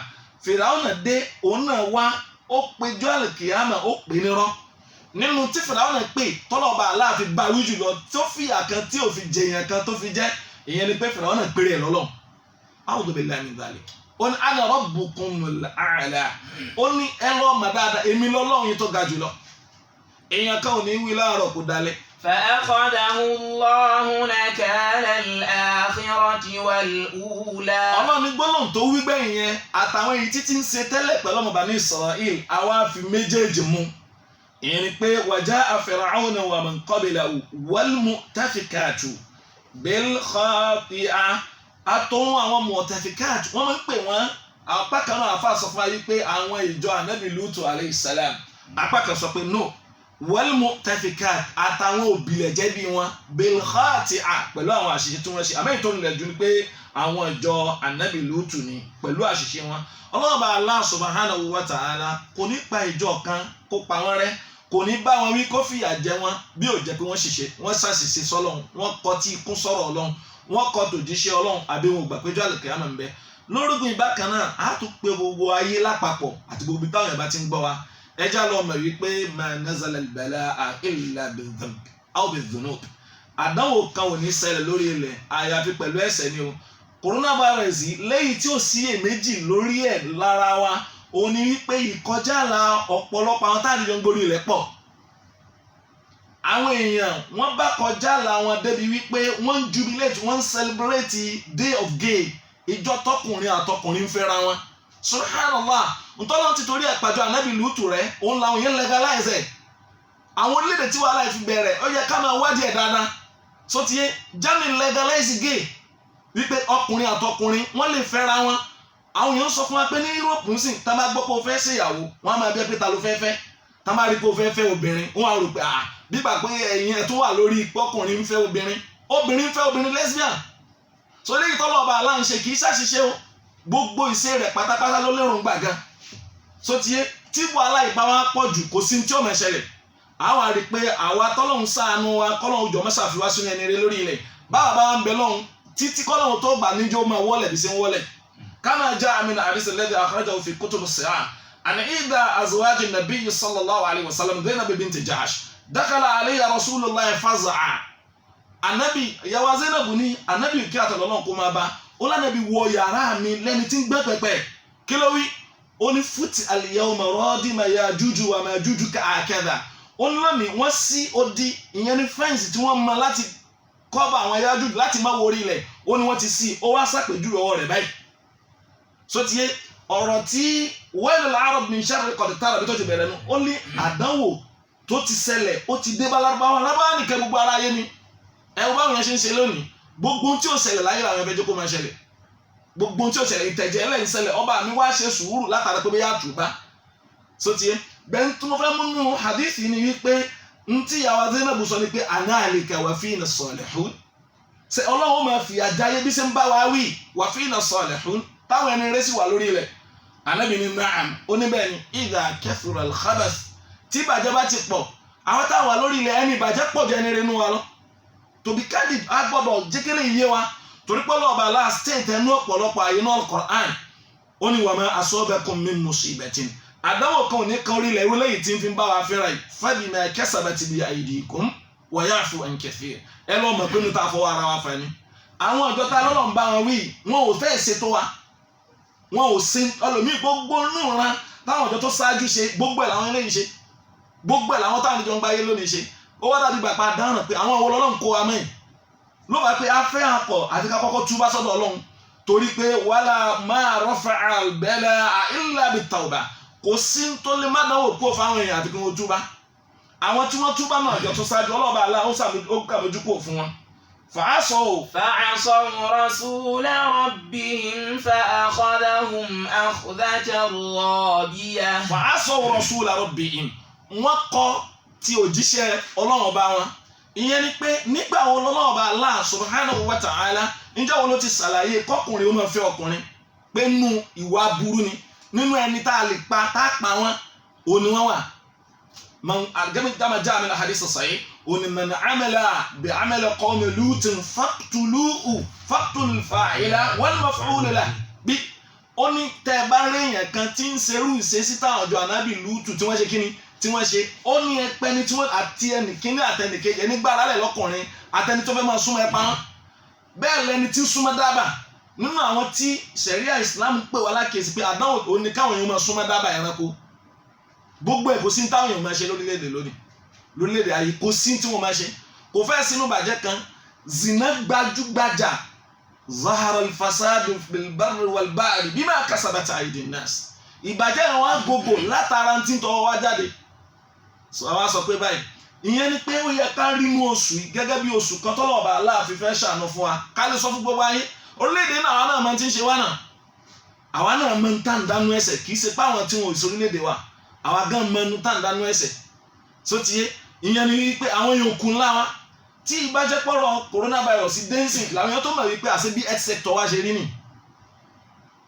Fir'aun dé òun náà wá ó péjọ àlùkìyàmà ó pè nírọ́ nínú tí Fir'aun pè tọ́lọ́ba aláàfin bá wí jùlọ tó fìyà kan tí ò fi jẹyàn kan tó fi jẹ́ ìyẹn ni pé Fir'aun péré ẹ̀ lọ́lọ́ a'udhu billahi min dhalik ó ní ana rabbukumul a'la ó ní ẹ lọ́ọ́ mà dáadáa èmi lọ́lọ́run yín tó ga jùlọ èèyàn kan ò ní wí láàárọ̀ kó dalẹ̀. فأخذه الله نكال الآخرة والأولى. Ọlọ́run ní gbólóhùn tó wí gbẹ̀yìn yẹn àtàwọn èyí títí ń ṣe tẹ́lẹ̀ pẹ̀lú ọmọ Bani Israel àwa fi méjèèjì mú ìyẹn ni pé wàjá Fir'auna wa man qablahu wal mu'tafikatu bil khati'ah àtòun àwọn mu'tafikatu wọ́n máa ń pè wọ́n apá kan náà àfa sọ fún wa yìí pé àwọn ìjọ Ànábì Lutu alayhi salam apá kan sọ pé no wal mu'tafikat àtàwọn òbílẹ̀ jẹ́ bí wọn bil khati'ah pẹ̀lú àwọn àṣìṣe tí wọ́n ṣe àmọ́ ìtọ́nu rẹ̀ jù ni pé àwọn ìjọ Ànábì Lutu ni pẹ̀lú àṣìṣe wọn ọlọ́ọ̀bà Allah subhanahu wa ta'ala kò ní pa ìjọ kan kó pa wọ́n rẹ́ kò ní bá wọn wí kó fìyà jẹ wọn bí ò jẹ́ pé wọ́n ṣàṣìṣe sọ́lọ́hun wọ́n kọ̀ tí ikún sọ̀rọ̀ Ọlọ́hun wọ́n kọ̀ tòjíṣẹ́ Ọlọ́hun àbí wọn ò gbà péjọ àlùkìyámà ń bẹ lórúkún ìbákan náà á tún pé gbogbo ayé lápapọ̀ àti gbogbo táwọn yàrá ti ń gbọ́ wa ẹjá lọ mọ̀ wípé ma nazala al-bala'a illa bi-dhanb aw bi-dhunub àdánwò kan ò ní ṣẹlẹ̀ lórí ilẹ̀ àyàfi pẹ̀lú ẹ̀ṣẹ̀ ni o coronavirus lẹ́yìn tí ó sí èméjì lórí ẹ̀ lára wa ó ní wípé ìkọjáàlà ọ̀pọ̀lọpọ̀ àwọn táàdì jọ ń gbórí ilẹ̀ pọ̀ àwọn èèyàn wọ́n bá kọjáàlà wọn débi wípé wọ́n ń jubilate wọ́n ń celebrate day of gay ìjọ tọkùnrin àtọkùnrin ń fẹ́ra wọn subhanallah ntọ́lọ́n ti torí ẹ̀pàjọ Ànábì Lútù rẹ̀ òun làwọn yẹn legalize ẹ̀ àwọn orílẹ̀-èdè tí wàhálà ìfi bẹ̀rẹ̀ ó yẹ ká máa wádìí ẹ̀ dáadáa so ti yẹ Germany legalize gay wípé ọkùnrin àtọkùnrin wọ́n lè fẹ́ra wọn àwọn èèyàn sọ fún wa pé ní Europe ń sìn tá a máa gbọ́ pé o fẹ́ ṣèyàwó wọ́n á máa bí ẹ pé ta ló fẹ́ fẹ́ tá má rí pé ó fẹ́ fẹ́ obìnrin wọ́n á rò pé bíbà pé ẹ̀yin ẹ̀ tún wà lórí pọ́kùnrin ń fẹ́ obìnrin ń fẹ́ obìnrin lesbian so léyìí tọ́lọ́ ọba Allah ń ṣe kì í ṣàṣìṣe o gbogbo ìṣe rẹ̀ pátápátá ló lérò ń gbàgán so tí wàhálà ìbá wa pọ̀ jù kò sí tí ó máa ṣẹlẹ̀ àwọn àrí pé àwa tọ́lọ́hún ṣàánú wa kọ́lọ́hún jọ mọ́ṣáfi wá sínú ẹni rẹ lórí ilẹ̀ báwa bá ń bẹ lọ́hún títí kọ́lọ́hún tó gbà níjó máa wọlé bí ṣe ń wọlé kama jaa min hadith alladhi akhrajahu fi kutub as-sihah an ida azwaj an-nabiy sallallahu alayhi wa sallam Zainab bint Jahsh dakhala alayha rasulullah faz'a anabi yawa Zainab ní anabi kí àtọ̀lọ́lọ́hún kó máa bá ó lánàbí wọ yàrá mi lẹ́ni tí ń gbẹ́ pẹ̀pẹ̀ kí ló wí ó ní futi al-yawma radima Yajuju wa Majuju ka'akadha ó ní lónìí wọ́n sí odi ìyẹn ní fẹ́ǹsì tí wọ́n mọ láti kọ́ba àwọn Yajuju láti má wọrí ilẹ̀ ó ní wọ́n ti sí ó wá sàpèjú ọwọ́ rẹ̀ báyìí so tiye ọ̀rọ̀ tí wailul arab min sharri qad tara bí tó ti bẹ̀rẹ̀ nu ó ní àdánwò tó ti ṣẹlẹ̀ ó ti dé bá Lárúbáwá nìkẹ́ gbogbo ara yé ni ẹ wọ́n báwọn yẹn ṣe ń ṣe lónìí gbogbo tí ó ṣẹlẹ̀ láyé làwọn ẹbẹ̀ jẹ́ kó máa ṣẹlẹ̀ gbogbo tí ó ṣẹlẹ̀ ìtẹ̀jẹ̀ ẹlẹ́yìn ṣẹlẹ̀ ọba mi wá ṣe sùúrù látara pé bóyá àtúbá so tiye bẹ́ẹ̀ tó mo fẹ́ mú nínú hadithi ni wípé ntí yàwá Zainab sọ ni pé anaalika wà fina salihun ṣe ọlọ́run máa fi àjáyé bí ṣe ń bá wa wí wà fina salihun táwọn ẹni rẹ̀ sì wà lórí ilẹ̀ Ànábì ní na'am oníbẹ̀ ni idha kathura al-khabath tí ìbàjẹ́ bá ti pọ̀ àwọn táwọn wà lórí ilẹ̀ ẹni ìbàjẹ́ pọ̀ jẹ́ ẹni rẹ̀ nú wa lọ tòbí káàdì agbọ́dọ̀ jékèlè iye wa torí pé ọlọ́ọ̀bà Allah state ẹnu ọ̀pọ̀lọpọ̀ àyè náà Al-Qur'an ó ní wa ma asabakum min musibatin àdánwò kan ò ní kan orílẹ̀ ìwé lẹ́yìn tí ń fi bá wa fẹ́ra yìí fabima kasabat bi aydikum wa ya'fu an kathir ẹ lọ́ mọ̀ pé níta fọwọ́ ara wa fẹ́ ni àwọn ọ̀dọ́ ta lọ́lọ́ ń bá wọn wí wọn ò fẹ́ ṣètò wa wọn ò sin ọlọ́mí gbogbo nù ran táwọn ọ̀dọ́ tó ṣáájú ṣe gbogbo ẹ̀ làwọn eléyìí ṣe gbogbo ẹ̀ làwọn táwọn ìjọ ń gbáyé lónìí ṣe ó wá dàbí gbàgbà dáhùn pé àwọn ọwọ́ ọlọ́run kó wa mẹ́yìn ló bá pé a fẹ́ hàn pọ̀ àti ká kọ́kọ́ túbá sọ́dọ̀ ọlọ́run torí pé wala ma rafa'a al-bala'a illa bit-tawbah kò sí tó lè má dánwò kó fáwọn èèyàn àti kí wọ́n túbá àwọn tí wọ́n túbá náà jọ tó ṣáájú ọlọ́ọ̀bá Allah ó kàmójú kó fún wọn. فعصوا رسول ربهم فأخذهم أخذة رابية. فعصوا رسول ربهم wọ́n kọ̀ tí òjíṣẹ́ Ọlọ́run ọba wọn ìyẹn ni pé nígbà wo Ọlọ́run ọba Allah subhanahu wa ta'ala níjọ́ wo ló ti ṣàlàyé kọkùnrin ó máa fẹ́ ọkùnrin pé nínú ìwà burú ni nínú ẹni tá a lè pa tá a pa wọn òní wọn wà man àgẹ́mi tá a máa já àmì hadith sahih òní man amala bi amali qawmi Lutin faqtul fa'ila wal maf'ul lahu bí ó ní tẹ́ bá rí èèyàn kan tí ń ṣerú ìṣesí táwọn ọjọ́ ànábì Lútù tí wọ́n ṣe kíni tí wọ́n ṣe ó ní ẹpẹ́ ni tí wọ́n àti ẹnìkíní àtẹnìkejì ẹni gbára lẹ̀ lọ́kùnrin àtẹni tó fẹ́ máa súnmọ́ ẹpa wọn bẹ́ẹ̀ lẹni tí ń súnmọ́ dábàá nínú àwọn tí sẹ̀ríà Islam pè wá lákèsí pé àdánwò òní káwọn èèyàn máa súnmọ́ dábàá ẹranko gbogbo ẹ̀ kò sí táwọn èèyàn máa ṣe lórílẹ̀‐èdè ayé kò sí tí wọ́n máa ṣe kò fẹ́ sínú bàjẹ́ kan zina gbajúgbajà zahara al-fasadu bil-barri wal-bahri bima kasabat aydi an-nas ìbàjẹ́ yẹn wá gbogbo látara tí ń tọwọ́ wá jáde àwa sọ pé báyìí ìyẹn ni pé ó yẹ ká rí inú oṣù yìí gẹ́gẹ́ bí oṣù kan tọ́lọ̀ ọba aláàfin fẹ́ ṣàánú fún wa ká lè sọ fún gbogbo ayé orílẹ̀-èdè náà àwa náà máa ti ń ṣe wá náà àwa náà máa ń tàn dánú ẹsẹ̀ kì í ṣe pé àwọn tí wọn ò sí orílẹ̀-èdè wa àwa gan máa ń tàn dánú ẹsẹ̀ só ti yé ìyẹn ni wípé àwọn yòókù ńlá wa tí ìbàjẹ́ pọ̀rọ̀ coronavirus dancing làwọn yẹn tó mọ̀ wípé àṣẹ bí health sector wa ṣe rí nì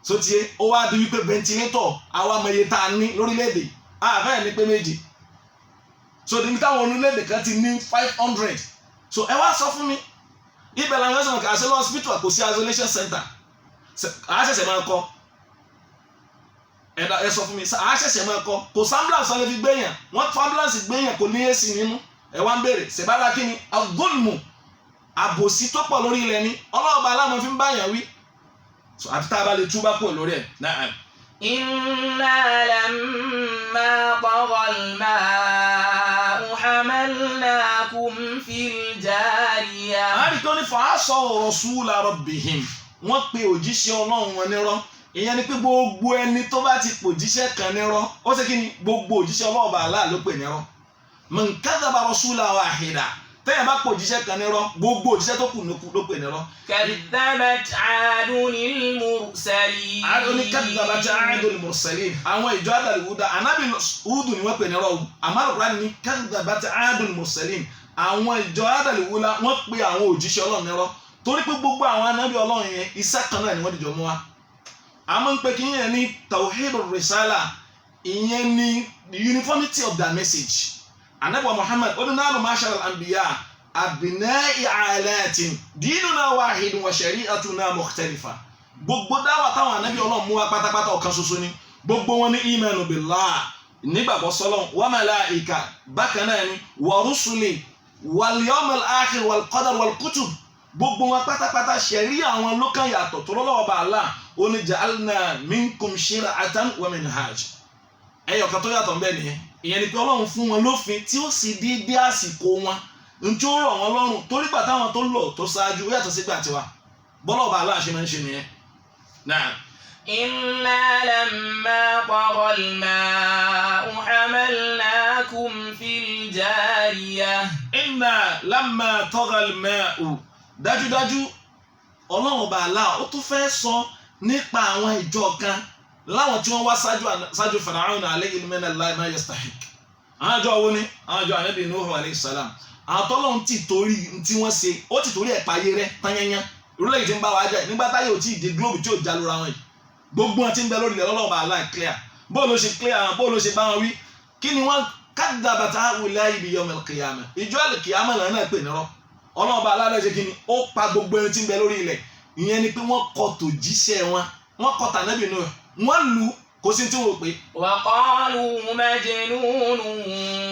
só ti yé ó wá di wípé ventilator àwa mọ iye tá a ní lórílẹ̀-èdè àfẹ́ ní pé méjì so níbi táwọn orílẹ̀-èdè kan ti ní 500 so ẹ wá sọ fún mi ibẹ̀ làwọn ẹ̀sán kà sí lọ hospital kò sí isolation center àṣẹ̀ṣẹ̀ máa kọ́ ẹ sọ fún mi àṣẹ̀ṣẹ̀ máa kọ́ kò sí ambulance wọn lè fi gbéyàn wọ́n fún ambulance gbéyàn kò ní AC nínú ẹ wá ń béèrè ṣèbára kí ni agolmu àbòsí tó pọ̀ lórí ilẹ̀ ni ọlọ́ọ̀bà aláàmọ́ fi ń báyàn wí so àti tá a bá lè túbá kúrò lórí ẹ̀ náà. إنا لما طغى الماء حملناكم في الجارية. àríkọ́ ní فعصوا رسول ربهم wọ́n pe òjíṣẹ́ Ọlọ́run wọn nírọ́ ìyẹn ni pé gbogbo ẹni tó bá ti pòjíṣẹ́ kan nírọ́ ó ṣe kí ni gbogbo òjíṣẹ́ Ọlọ́run Allah ló pè nírọ́ man kadhaba rasula wahida téèyàn bá pò òjíṣẹ́ kan nírọ́ gbogbo òjíṣẹ́ tó kù ló pè nírọ́. كذبت عاد المرسلين. كذبت عاد المرسلين àwọn ìjọ àdàlùwúdà ànábì Húdù ni wọ́n pè nírọ́ o àmọ́ Al-Qur'an ní كذبت عاد المرسلين àwọn ìjọ àdàlùwúdà wọ́n pe àwọn òjíṣẹ́ Ọlọ́run nírọ́ torí pé gbogbo àwọn ànábì Ọlọ́run yẹn iṣẹ́ kan náà ni wọ́n dìjọ mú wa. àmọ́ ń pe kí yẹn ní tawhidul risala ìyẹn ní the uniformity of their message. ànábì Muhammad ó ní nahnu ma'shar al-anbiya abna'i alatin dinuna wahidun wa shari'atuna mukhtalifa. gbogbo dáwà táwọn ànábì Ọlọ́run mú wa pátápátá ọ̀kan ṣoṣo ni gbogbo wọn ní imanu billah nígbàgbọ́ sọ́lọ́run wa malaika bákan náà ni wa rusuli wal yawmil akhir wal qadar wal kutub gbogbo wọn pátápátá ṣẹ̀rí àwọn lókàn yàtọ̀ tó lọ́wọ́ bá Allah ó ní ja'alna minkum shir'atan wa minhaj. ẹyọ kan tó yàtọ̀ mbẹ́ nìyẹn ìyẹn ni pé Ọlọ́run fún wọn lófin tí ó sì dédé àsìkò wọn ntí ó rọ̀ wọn lọ́rùn torí gbà táwọn tó lọ tó ṣáájú ó yàtọ̀ sígbà tiwa bọ́lọ̀ bá Allah ṣe máa ń ṣe nìyẹn. náà. إنا لما طغى الماء حملناكم في الجارية. إنا لما طغى الماء dájúdájú Ọlọ́run bá Allah ó tún fẹ́ sọ nípa àwọn ìjọ kan láwọn tí wọ́n wá ṣáájú Fir'aun alayhi min Allah ma yastahiq. àwọn àjọ wo ni àwọn àjọ Ànábì Nuhu alayhi salam àwọn tọ́lọ́run ti torí tí wọ́n ṣe ó ti torí ẹ̀ payé rẹ̀ tányányán orílẹ̀-èdè tí ń bá wa jà nígbà táyé ò tí ì dé globe tí ò já lóra wọn yìí gbogbo wọn ti ń bẹ lórí ilẹ̀ Ọlọ́run bá Allah clear bó ló ṣe clear àwọn bó ló ṣe bá wọn wí kí ni wọ́n kadhabat ha'ula'i bi yawmil qiyamah ìjọ al-qiyamah làwọn náà pè nírọ́ Ọlọ́run bá Allah ṣe kí ni ó pa gbogbo ẹni tí ń bẹ lórí ilẹ̀ ìyẹn ni pé wọ́n kọ̀ tòjíṣẹ́ wọ́n kọ̀ tànábì Nuh wọ́n lù kò sí tí wọ́n pè. wa qalu majnunun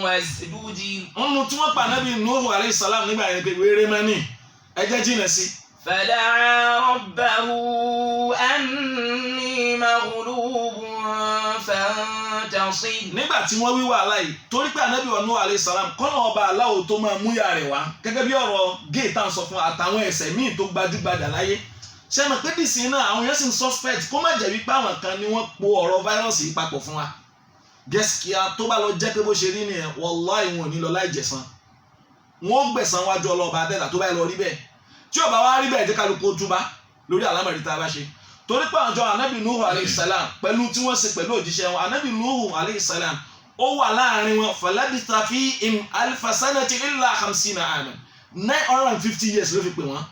wasdujir. ọ̀nù tí wọ́n pa ànábì Nuh alayhi salam nígbà yẹn pé wéré mẹ́ni ẹjẹ́ jìnà sí. فدعا ربه أني مغلوب فانتصر. nígbà tí wọ́n wí wàhálà yìí torí pé ànábì Nuh alayhi salam kọ́nà ọba aláwo tó máa múyà rẹ̀ wá gẹ́gẹ́ bí ọ̀rọ̀ géètà sọ fún àtàwọn ẹ̀ṣẹ̀ míì tó gbajúgbajà láyé ṣe mọ̀ pé dìsín náà àwọn yẹn sì ń suspect kó má jẹ́ wípé àwọn kan ni wọ́n po ọ̀rọ̀ fáírọ́ọ̀sì yìí papọ̀ fún wa gẹ́sìkíá tó bá lọ jẹ́ pé bó ṣe rí nìyẹn wallahi wọn ò ní lọ láì jẹ̀san wọn ó gbẹ̀san wájú ọlọ́ọ̀bá adẹ́dà tó bá yẹ lọ rí bẹ́ẹ̀ tí ó bá wá rí bẹ́ẹ̀ jẹ́ kálukú túbá lórí àlámọ̀rí tá a bá ṣe torí pé àjọ ànábì Nuhu alayhi salam pẹ̀lú tí wọ́n ṣe pẹ̀lú òjíṣẹ́ wọn ànábì Nuhu alayhi salam ó wà láàrin wọn falabitha fihim alfa sanati illa 50 aman 950 years ló fi pè wọ́n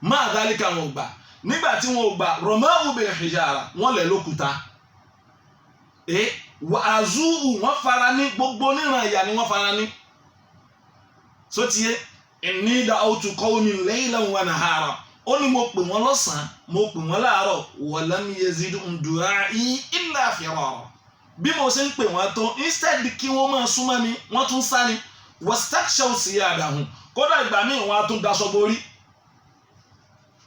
máa dálíkà wọn ò gbà nígbà tí wọn ò gbà rọ̀mọ́wù bil hijara wọ́n lẹ̀ lókúta wàázùú wọ́n fara ní gbogbo níran ìyà ni wọ́n fara ní sótìyé inni da'awtu qawmi laylan wa nahara ó ní mo pè wọ́n lọ́sàn-án mo pè wọ́n láàárọ̀ wa lam yazidhum du'a'i illa firara bí mo ṣe ń pè wọ́n tó instead kí wọ́n máa súnmọ́ mi wọ́n tún sá ni wastakshaw siyadahum kódà ìgbà míì wọ́n á tún daṣọ borí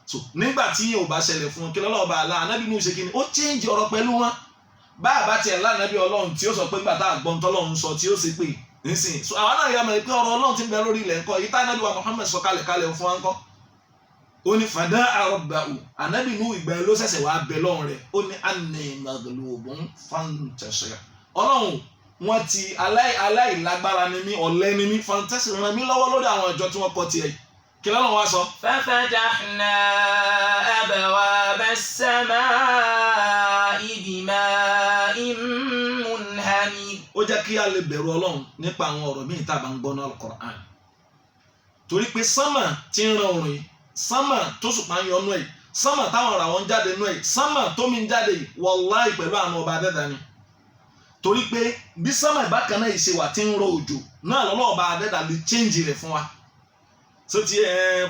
so nígbà tí yóò bá ṣẹlẹ̀ fún kí lọ́lọ́ọ̀bá àlá anábì Nuhu ṣe kí ni ó change ọ̀rọ̀ pẹ̀lú wọn bá a bá tiẹ̀ lánàbí Ọlọ́run tí ó sọ pé nígbà tá a gbọ́n tọ́lọ́run sọ tí ó sì pè nísìnyí so àwọn náà yà mọ̀ pé ọ̀rọ̀ Ọlọ́run ti ń bẹ lórí ilẹ̀ ńkọ́ yìí tá anábì wa Muhammad sọ kalẹ̀ fún wa ńkọ́ ó ní fada'a rabbahu anábì Nuhu ìgbà ló ṣẹ̀ṣẹ̀ wá bẹ lọ́run rẹ̀ ó ní anni maghlubun fantasir Ọlọ́run wọn ti aláìlágbára ni mí ọ̀lẹ ni mí fantasir ràn mí lọ́wọ́ lórí àwọn ìjọ tí wọ́n kọ́ tiẹ̀ kí lọ́nà wá sọ. ففتحنا أبواب السماء بماء منهمر. ó jẹ́ kí a lè bẹ̀rù Ọlọ́run nípa àwọn ọ̀rọ̀ míì tá a bá ń gbọ́ ní Al-Qur'an torí pé sánmà tí ń ran òrùn yìí sánmà tó ṣùpá ń yọnú ẹ̀ sánmà táwọn ọ̀rọ̀ àwọn ń jáde nú ẹ̀ sánmà tó mi ń jáde yìí wallahi pẹ̀lú àwọn ọba adẹ́dá ni torí pé bí sánmà ìbákan náà yìí ṣe wà tí ń rọ òjò náà lọ́lọ́ ọba adẹ́dá lè change rẹ̀ fún wa so ti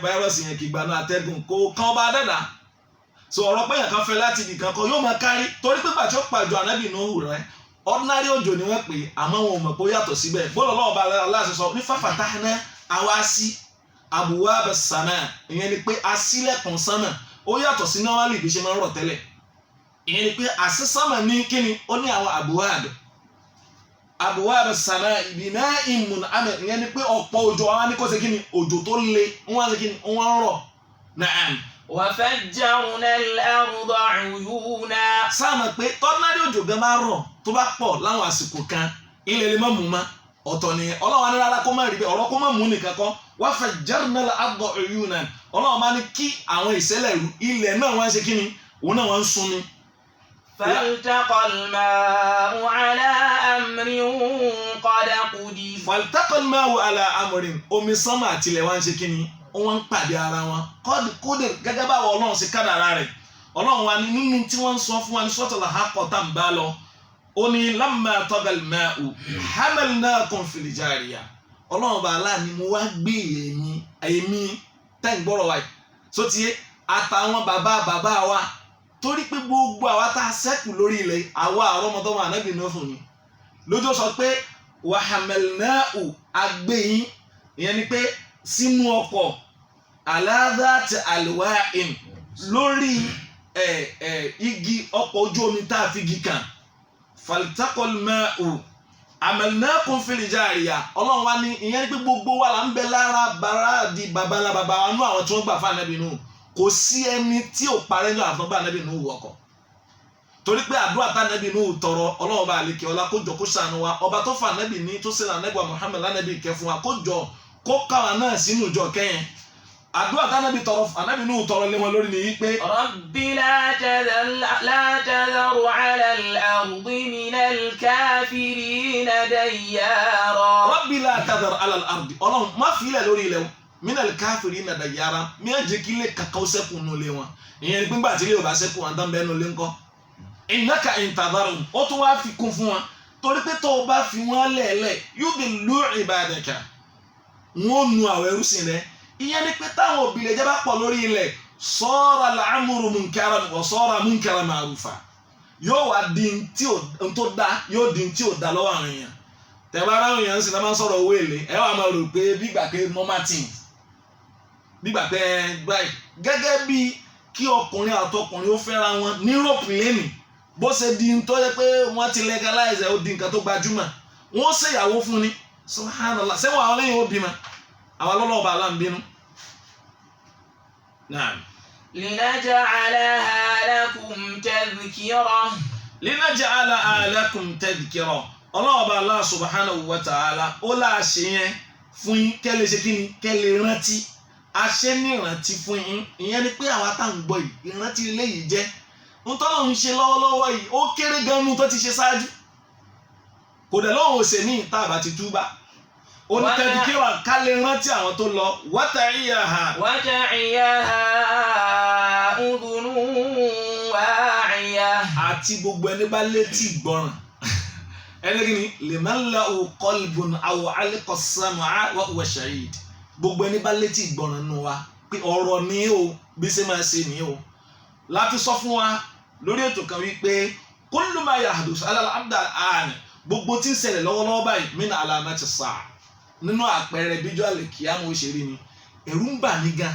fáírọ́ọ̀sì yẹn kì í gbaná atẹ́gùn kó kán ọba adẹ́dá so ọ̀rọ̀ pé yẹn kan fẹ́ láti ibì kan yóò máa kárí torí pé pàtó pàjọ ànábì Nuhu rẹ̀ ordinary òjò ni wọ́n pè àmọ́ wọn ò mọ̀ pé ó yàtọ̀ síbẹ̀ bọ́lọ̀ lọ́wọ́ ọba aláṣẹ sọ ní fafatahna àwa sí abwaba as-samaa ìyẹn ni pé asílẹ̀kùn sánmà ó yàtọ̀ sí normally bí ṣe máa ń rọ̀ tẹ́lẹ̀ ìyẹn ni pé àṣì sánmà ní kíni ó ní àwọn abwab as-samaa bina'in munhamir ìyẹn ni pé ọ̀pọ̀ òjò àwọn ní kó ṣe kíni òjò tó le wọ́n ṣe kíni wọ́n rọ̀ na'am. وفجرنا الأرض عيونا. sáàmù pé tọ́nádé òjò gan máa rọ̀ tó bá pọ̀ láwọn àsìkò kan ilẹ̀ lè má mú ma ọ̀tọ̀ ni Ọlọ́run ní rárá kó má rí bẹ́ẹ̀ ọ̀rọ̀ kó má mú nìkan kọ́ wa fajjarna al-arda uyunan ọlọ́run bá ní kí àwọn ìṣẹ̀lẹ̀ ilẹ̀ náà wọ́n ṣe kí ni òun náà wọ́n ń sun ni. فالتقى الماء على أمر قد قدر. فالتقى الماء على أمر omi sánmà àtilẹ̀ wọ́n ṣe kí ni wọ́n ń pàdé ara wọn kódé gẹ́gẹ́ báwo ọlọ́run ṣe kádàrá rẹ̀ ọlọ́run wa ni nínú tí wọ́n ń sọ fún wa ní suratul Haqqah tá ń bá lọ ó ní lamma taga al-ma'u hamalnakum fil jariyah ọlọ́run bá aláàní mo wá gbé èmi tẹ́ ń gbọ́rọ̀ wa yìí sótìyé àtàwọn bàbá wa torí pé gbogbo àwa tá a ṣẹ́kù lórí ilẹ̀ àwa àrọ́mọdọ́mọ ànábì Nuhu ni lójó sọ pé wa hamalnahu agbẹ́yìn ìyẹn ni pé sínú ọkọ̀ ala dhati alwa'in lórí igi ọkọ̀ ojú omi tá a fi igi kan faltaqal ma'u amalnakum fil jariyah ọlọ́run wa ní ìyẹn ni pé gbogbo wa là ń bẹ lára bàrá di babalá bàbá wa nú àwọn tí wọ́n gbà fún ànábì Nuhu kò sí ẹni tí ò parẹ́ ní àfọ́nbá ànábì Nuhu wọkọ̀ torí pé àdúrà tá ànábì Nuhu tọrọ ọlọ́run bá àlekè ọlá kó jọ kó ṣàánú wa ọba tó fà ànábì ní tó sẹ́nà ànábì Muhammad lánàbì kẹ fún wa kó jọ kó káwa náà sínú ìjọ kẹyìn àdúrà tá ànábì Nuhu tọrọ lé wọn lórí nìyí pé. Rabbi la tadhar ala al-ardi minal kafirina dayyara. Rabbi la tadhar ala al-ardi ọlọ́run má fi ilẹ̀ lórí ilẹ̀ minal kafirina dayyara mi á jẹ́ kí ilé kankan sẹ́kù nù lé wọn ìyẹn nígbà tí ilé ò bá sẹ́kù wọn dán bẹ́ẹ̀ nù lé ńkọ́ innaka in tadharhum ó tún wá fi kún fún wọn torí pé tó o bá fi wọn lẹ́ẹ̀lẹ́ yudillu ibadaka wọn nu àwọn ẹrúsìn rẹ ìyẹn ni pé táwọn òbílẹ̀ jẹ́ bá pọ̀ lórí ilẹ̀ sara al-amru munkaran wa sara munkaran ma'rufa yóò wá di tí ò tó dá yóò di tí ò dá lọ́wọ́ àwọn èèyàn tẹ̀wá ara àwọn èèyàn sì náà máa ń sọ̀rọ̀ owó èlé ẹ wà máa rò pé bígbà pé normal thing bígbà pé báyìí gẹ́gẹ́ bí kí ọkùnrin àtọkùnrin ó fẹ́ra wọn ní Europe lẹ́nìí bó ṣe di tó yẹ pé wọ́n ti legalize ó di nǹkan tó gbajúmọ̀ wọ́n ṣèyàwó fún ni subhanallah sẹ́wọ̀n àwọn lẹ́yìn ó bímọ àwọn lọ́lọ́ọ̀bà aláǹbínú. Naam. linaj'alaha lakum tadhkirah. linaj'alaha lakum tadhkirah ọlọ́ọ̀bà Allah subhanahu wa ta'ala ó láàṣẹ yẹn fún yín kẹ́lẹ́ ṣe kí ni kẹ́lẹ́ rántí aṣẹ́ ní ìrántí fún yín ìyẹn ni pé àwa tá à ń gbọ́ yìí ìrántí eléyìí jẹ́ ntọ́lọ́ ń ṣe lọ́wọ́lọ́wọ́ yìí ó kéré gan-an tó ti ṣe ṣáájú kò dẹ̀ lọ́wọ́ òsè ní ìta àbá ti túbà ó ní tadhkira ká lè rántí àwọn tó lọ wata'iyaha udhunun wa'iyah àti gbogbo ẹni bá létí ìgbọràn ẹni kí ni liman lahu qalbun aw alqa as-sam'a wa huwa shahid gbogbo ẹni bá létí ìgbọràn nù wa pé ọ̀rọ̀ ni o bí ṣe máa ṣe ni o láti sọ fún wa lórí ètò kan wípé kullu ma yahdus ala al-abd al-an gbogbo tí ń ṣẹlẹ̀ lọ́wọ́lọ́wọ́ báyìí min alamati as-sa'a nínú àpẹẹrẹ bíjọ́ àlìkíyàmù òṣèré ni ẹ̀rù ń bà mí gan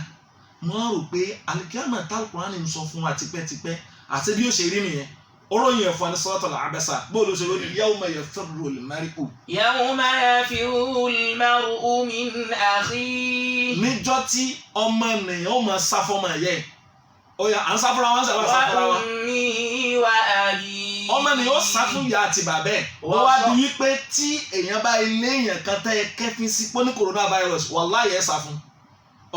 mo rò pé àlìkíyàmù Al-Qur'ani ń sọ fún wa tipẹ́tipẹ́ àti bí ó ṣe rí nìyẹn oróyìn ẹ̀fọ́ ní Suratul Abasa bóòlù ṣe lórí yawma yafirru al-mar'u. yawma yafirru al-mar'u min akhihi. níjọ́ tí ọmọ ènìyàn ó máa sá fọ́mọ ẹ̀yẹ ọ̀yà à ń sá fúnra wọn sábà sá fúnra wọn. wa ummihi wa abihi. ọmọ ènìyàn ó sá fún ìyá àti bàbá ẹ̀ wọ́n wá di wípé tí èèyàn bá ilé èèyàn kan tẹ́ ẹ kẹ́fín sí pé ní coronavirus wallahi ẹ̀ sá fún.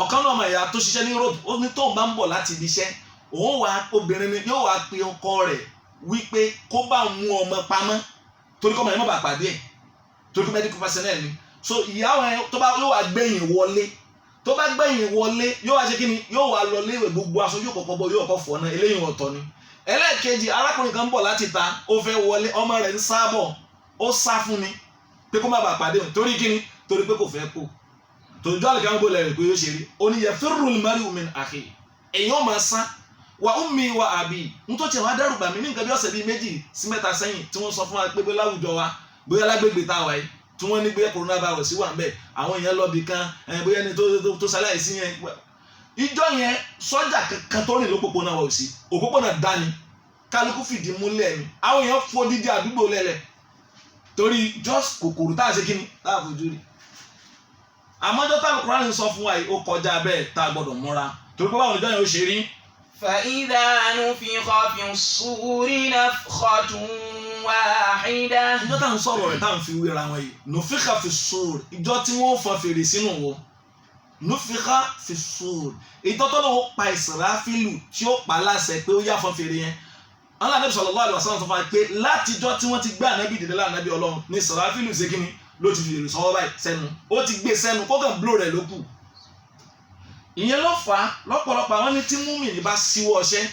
ọ̀kan náà ọmọ ìyá tó ṣiṣẹ́ ní Europe ó ní tóun bá ń bọ̀ láti ibi iṣẹ́ òun wà obìnrin ni yóò wá pe ọkọ rẹ̀ wípé kó bá mú ọmọ pamọ́ torí kọ́ ọmọ yẹn má bàa pàdé ẹ̀ torí kọ́ medical personnel ni so ìyàwó yẹn tó bá yóò wá gbẹ̀yìn wọlé tó bá gbẹ̀yìn wọlé yóò wá ṣe kí ni yóò wá lọ léwé gbogbo aṣọ yóò kọ́kọ́ bọ yóò kọ́ fọ̀ náà eléyìí ọ̀tọ̀ ni ẹlẹ́ẹ̀kejì arákùnrin kan ń bọ̀ láti ta ó fẹ́ wọlé ọmọ rẹ̀ ń sábọ̀ ó sá fún ni pé kó má bàa pàdé òun torí kí ni torí pé kò fẹ́ kó tòjọ́ àlùkò àwọn gbọ́dọ̀ rẹ̀ pé yóò ṣe rí ó ní yafirru al-mar'u min akhihi èèyàn máa sá wa ummi wa abi nítorí tí àwọn adẹ́rùbà mi ní nǹkan bí ọ̀sẹ̀ bíi 2 sí 3 sẹ́yìn tí wọ́n sọ fún wa pé bóyá láwùjọ wa bóyá lágbègbè tá a wà yìí tí wọ́n ní bóyá coronavirus wà ń bẹ̀ àwọn èèyàn lọ bì kan bóyá ẹni tó ṣaláìsí yẹn ìjọ yẹn sọ́jà kankan tó rìn lópòpónà wà sí òpópónà dání kálukú fìdí múlẹ̀ ni àwọn èèyàn fò dídí àdúgbò lẹ́lẹ̀ torí just kòkòrò tá a ṣe kíni tá a fojú rí àmọ́jọ́ tá Al-Qur'an sọ fún wa yìí ó kọjá bẹ́ẹ̀ tá a gbọ́dọ̀ múra torí pé báwọn ìjọ yẹn ó ṣe rí. فإذا نفخ في الصور نفخة واحدة. ìjọ tá à ń sọ̀rọ̀ rẹ̀ tá à ń fi wéra wọn yìí nufikha fi s-sur ìjọ tí wọ́n fọn fèrè sínú wo nufikha fi sur ìtọ́tọ́lọ́wọ́ pa Israfilu tí ó pa láṣẹ pé ó yá fọ́n fèrè yẹn Ànábì sallallahu alaihi wasallam sọ fún wa pé látijọ́ tí wọ́n ti gbé ànábì dìde lánàbì Ọlọ́run ní Israfilu ṣe kíni ló ti fi èrè sọ́wọ́ báyìí sẹ́nu ó ti gbé sẹ́nu kó kàn bló rẹ̀ ló kù. ìyẹn ló fà á lọ́pọ̀lọpọ̀ àwọn ní tí múmìnì bá síwọ́ ọṣẹ́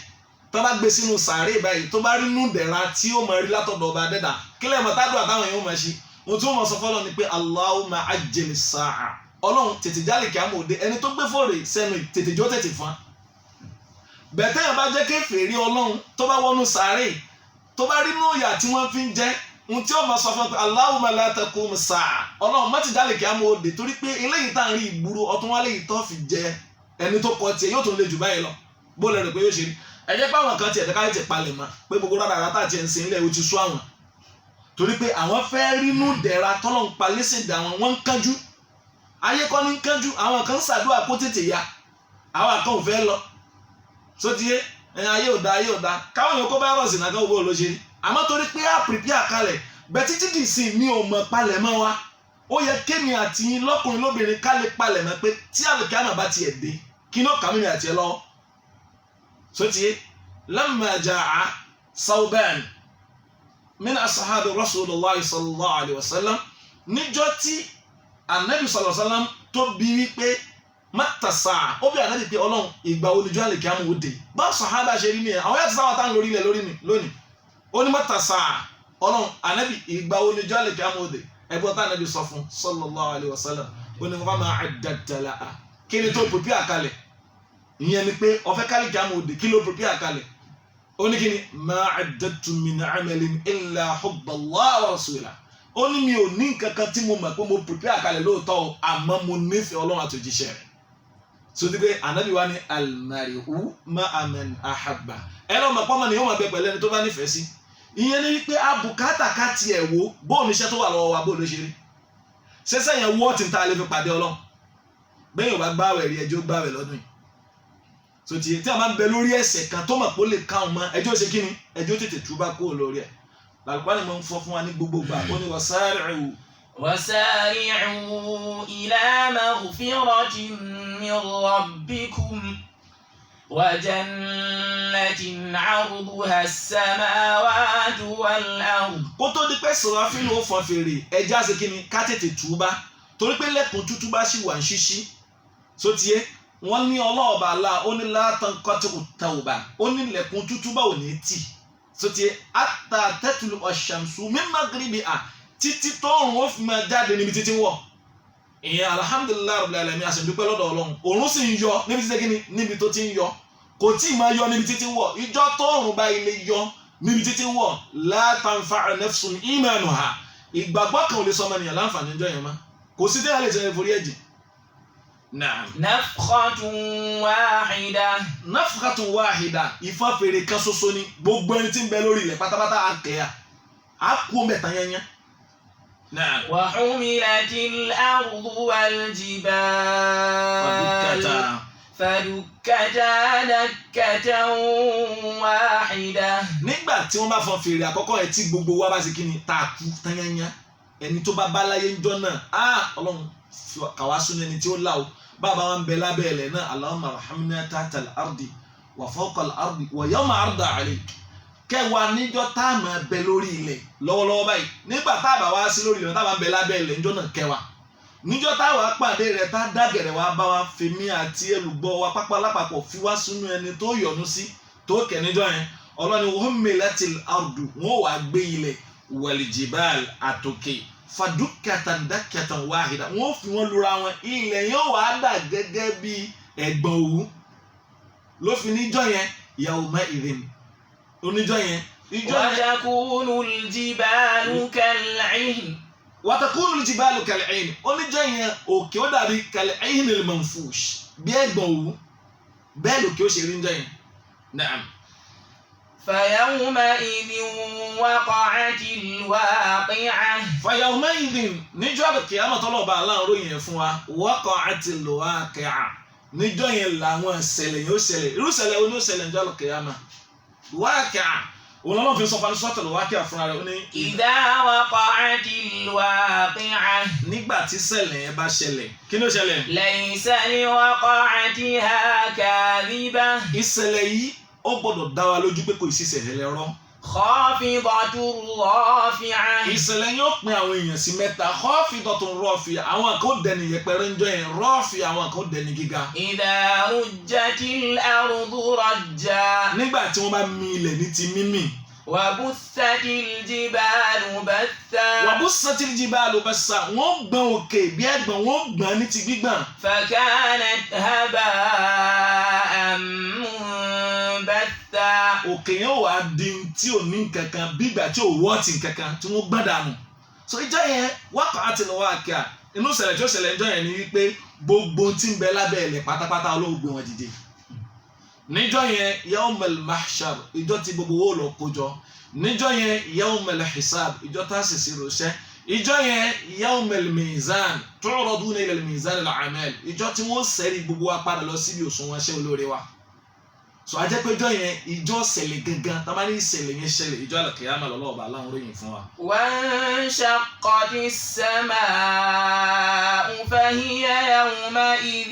tó bá gbé sínú sàárè báyìí tó bá rí nú dẹ̀ra tí ó máa rí látọ̀dọ̀ ọba dẹ́dà kílẹ̀ mọ̀ tádùn àtàwọn èèyàn máa ṣe ohun tí wọ́n máa sọ fọ́lọ́ ni pé Allahumma ajjil sa'a Ọlọ́run tètè jálè kí á mọ̀ òde ẹni tó gbé fòrè sẹ́nu tètè jó tètè fún bẹ̀tẹ̀ yẹn bá jẹ́ kèfèrí Ọlọ́run tó bá wọnú sàárè tó bá rí nú ìyà tí wọ́n fi ń jẹ ohun tí ó máa sọ fún pé Allahumma la taqum sa'a Ọlọ́run má ti jálè kí á mọ̀ òde torí pé eléyìí tá à ń rí ìgbúrú ọtún wálé yìí tó fi jẹ ẹni tó kọ tiẹ̀ yóò tún le jù báyìí lọ bó lẹ rò pé yóò ṣe rí ẹ jẹ́ pé àwọn kan tiẹ̀ tẹ́ka ti palẹ̀ mọ́ pé gbogbo rárá tá tiẹ̀ ń sin ilé ojú sú àwọn torí pé àwọn fẹ́ rínú dẹ̀ra tọ́lọ̀ ń palẹ́ sí ìdá wọn wọ́n ń kánjú ayé kọ́ ní ń kánjú àwọn kan ń ṣàdúrà kó tètè ya àwọn kan ò fẹ́ lọ sótìyé ayé ò da káwọn yòókù fáírọ̀sì náà káwọn ò lọ ṣe rí àmọ́ torí pé á pìrìpìà kalẹ̀ bẹ́ẹ̀ títí dì sí mi ò mọ̀ palẹ̀ mọ́ wa ó yẹ kémi àti yín lọ́kùnrin lóbìnrin ká lè palẹ̀ mọ́ pé tí àlùkìyámà bá tiẹ̀ dé kí ní ó kà mí àti ẹ lọ́wọ́ sotiye lamma jaa Sauban min ashabi Rasulillah sallallahu alaihi wasallam níjọ́ tí anabi sallallahu alaihi wasallam tó bi wípé mata sa'a ó bi anabi pé Ọlọ́run ìgbà wo lọ́jọ́ àlùkìyámà ó dé bá sahaba ṣe rí nìyẹn àwọn yàtọ̀ sáwọn tá ń lórí ilẹ̀ lónìí ó ní mata sa'a Ọlọ́run anabi ìgbà wo lọ́jọ́ àlùkìyámà ó dé ẹgbọ́n tá anabi sọ fún sallallahu alaihi wasallam ó ní wọ́n máa àdàdà láà kí ni tó pòpí àkàlẹ̀ ìyẹn ni pé ọ̀fẹ́ kálíkì àmọ́ òde kí ló pòpí àkàlẹ̀ ó ní kí ni ma àdàdtu min amalin illa hubba Allah wa rasulahu ó ní mi ò ní nǹkan kan tí mo mọ̀ pé mo pòpí àkàlẹ̀ lóòótọ́ o àmọ́ mo nífẹ̀ẹ́ Ọlọ́run àti òjíṣẹ́ rẹ̀ so ti pé anabi wa ni al-mar'u ma'a man ahabba ẹ lọ́ọ́ mọ̀ pọ́nmọ́ ni yóò máa bẹ pẹ̀lú ẹni tó bá nífẹ̀ẹ́ sí ìyẹn ni wípé abùkátà ká tiẹ̀ wo bóun iṣẹ́ tó wà lọ́wọ́ wa bóun ló ṣe rí ṣẹṣẹ yẹn wọ́ọ̀tì ń ta lè fi pàdé Ọlọ́run bẹ́ẹ̀ yóò bá gbáwẹ̀ rí ẹjọ́ gbáwẹ̀ lọ́dún yìí so tí a máa ń bẹ lórí ẹ̀ṣẹ̀ kan tó mọ̀ pé ó lè ká ọmọ ẹjọ́ ṣe kí ni ẹjọ́ tètè túbá kó lórí ẹ̀ làlùkọ́ ni mo ń fọ́ fún wa ní gbogbo gbà ó ní wasari'u ila maghfiratin min rabbikum wa jannatin 'arduha as-samawati wal-ard. kó tó di pé Israfilu ó fọn fèrè ẹja ṣe kí ni ká tètè túbá torí pé lẹ́kùn tútú bá ṣì wà ń ṣíṣí sótìyé wọ́n ní ọlọ́ọ̀bà àlá ó ní látàn kọ́tù tawba ó ní lẹ́kùn tútú bá ò ní tì sótìyé àtà tẹ́tùlù ọ̀ṣàmùsù min magribiha títí tóòrùn ó fi máa jáde níbi títí wọ̀ ìyẹn alhamdulillahi rabbil alamin àṣẹ̀dúpẹ́ lọ́dọ̀ Ọlọ́run òòrùn sì ń yọ níbi títí kíni níbi tó ti ń yọ kò tí ì máa yọ níbi títí wọ̀ ìjọ tóòrùn bá ilé yọ níbi títí wọ̀ la tanfa'u nafsun imanuha ìgbàgbọ́ kan ò lè sọ ọmọ ènìyàn láǹfààní ìjọ yẹn mọ́ kò sí déyà lè sẹ́yìn forí ẹ̀jẹ̀. nafkhatun wahida. nafkhatun wahida ìfọ́n fèrè kan ṣoṣo ni gbogbo ẹni tí ń bẹ lórí ilẹ̀ pátápátá àkẹ́yà á kú mẹ́ta yẹnyẹn. wa humilatil ardu wal jibal fadukkata dakkatan wahida. nígbà tí wọ́n bá fọ́n fèrè àkọ́kọ́ ẹ̀ tí gbogbo wa bá ṣe kí ni tá a kú tán yẹnyẹn ẹni tó bá láyé ń jọ náà Ọlọ́run kàwá sún ẹni tí ó là ó bàbá wa ń bẹ lábẹ́ ẹ̀lẹ̀ náà Allahumma arhamna tahta al-ardi wa fawqa al-ardi wa yawma arda alayk kẹwàá níjọ́ tá a máa bẹ lórí ilẹ̀ lọ́wọ́lọ́wọ́ báyìí nígbà tá a bá wá sí lórí ilẹ̀ tá a bá ń bẹ lábẹ́ ẹ̀lẹ̀ ńjọ́ náà kẹwàá níjọ́ tá a wá pàdé rẹ̀ tá a dágẹ̀rẹ̀ wá bá wa fèmí àti ẹlùgbọ́ wa pápá lápapọ̀ fi wá sínú ẹni tó yọ́nú sí tó kẹ́ níjọ́ yẹn Ọlọ́ni hummilatil ardu wọn wà gbé ilẹ̀ wal jibal àtòkè fàdúkàtà dákàtà wáhìdá wọn fi wọn lura wọn ilẹ̀ yẹn wà á dà gẹ́gẹ́ bí ẹ̀gbọ̀n òwú ló fi níjọ́ yẹn yawma idhin oníjọ́ yẹn. wàtàkùnù jìbàlù kal-'ihn. wàtàkùnù jìbàlù kal-'ihn oníjọ́ yẹn òkè ó dàbí kal-'ihn al-manfush bí ẹ̀gbọ̀n òwú bẹ́ẹ̀ lòkè ó ṣe rí níjọ́ yẹn. Na'am. فيومئذ وقعت الواقعة. فيومئذ níjọ́ àlùkìyámà tọ́lọ́ba aláǹró yẹn fún wa وقعت الواقعة níjọ́ yẹn làwọn ìṣẹ̀lẹ̀ yóò ṣẹlẹ̀ irú ìṣẹ̀lẹ̀ wo ni ó ṣẹlẹ̀ níjọ́ àlùkìyámà. واقعة òun lọ́nà fi sọ fún Suratul Waqi'a fúnra rẹ̀ ó ní. إذا وقعت الواقعة. nígbà tí ṣẹlẹ̀ yẹn bá ṣẹlẹ̀ kí ló ṣẹlẹ̀. ليس لوقعتها كاذبة. ìṣẹ̀lẹ̀ yìí ó gbọ́dọ̀ dá wa lójú pé kò sí ìṣẹ̀lẹ̀ lẹ́rọ̀. خافضة رافعة. ìṣẹ̀lẹ̀ yóò pín àwọn èèyàn sí mẹ́ta khafidatun rafi'a àwọn kan ó dẹni yẹpẹrẹ ńjọ́ yẹn rafi'a àwọn kan ó dẹni gíga. إذا رجت الأرض رجا. nígbà tí wọ́n bá mì ilẹ̀ ní ti mímì. وبست الجبال بثا. وبست الجبال بثا wọ́n gbọ̀n òkè bí ẹ̀gbọ̀n wọ́n gbọ̀n ní ti gbígbọ̀n. فكانت هباء منبثا. òkè yẹn ò wá di tí ò ní kankan bí ìgbà tí ò wọ́ọ̀tì kankan tí wọ́n gbọ́n dànù. so ìjọ yẹn waqa'atil waqi'a inú ṣẹlẹ̀ tí ó ṣẹlẹ̀ ìjọ yẹn ni wípé gbogbo tí ń bẹ lábẹ́ ilẹ̀ pátápátá Ọlọ́run gbé wọn dìde. níjọ yẹn yawmal mahshar ìjọ tí gbogbo wo lọ kójọ. níjọ yẹn yawmal hisab ìjọ tá a sì sí rọṣẹ́. ìjọ yẹn yawmal mizan tu'raduna ila al-mizan al-a'mal ìjọ tí wọ́n sẹ́rí gbogbo wa padà lọ síbi òṣùwọ̀n ṣẹ́ olóore wa. so ajẹ́ pé ìjọ yẹn ìjọ ṣẹlẹ̀ gangan tá a bá ní ìṣẹ̀lẹ̀ yẹn ṣẹlẹ̀ ìjọ al-qiyamah lọ́lọ́ọ̀bà aláwọn ròyìn fún wa. وانشقت السماء فهي يومئذ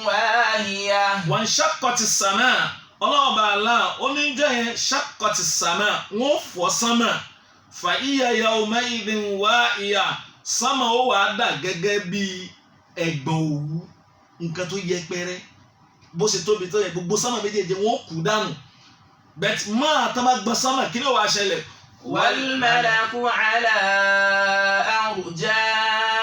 واهية. وانشقت السماء ọlọ́ọ̀bà aláà oníjọ́ yẹn shaqqati السماء wọ́n fọ́ sánmà فهي يومئذ واهية sánmà ó wàá dà gẹ́gẹ́ bí ẹ̀gbọ̀n òwú nǹkan tó yẹpẹrẹ bó ṣe tóbi tó yẹ gbogbo sánmà méjèèjì wọ́n kú dànù bẹ́ẹ̀ máa tán bá gbọ́n sánmà kí ló wàá ṣẹlẹ̀. والملك على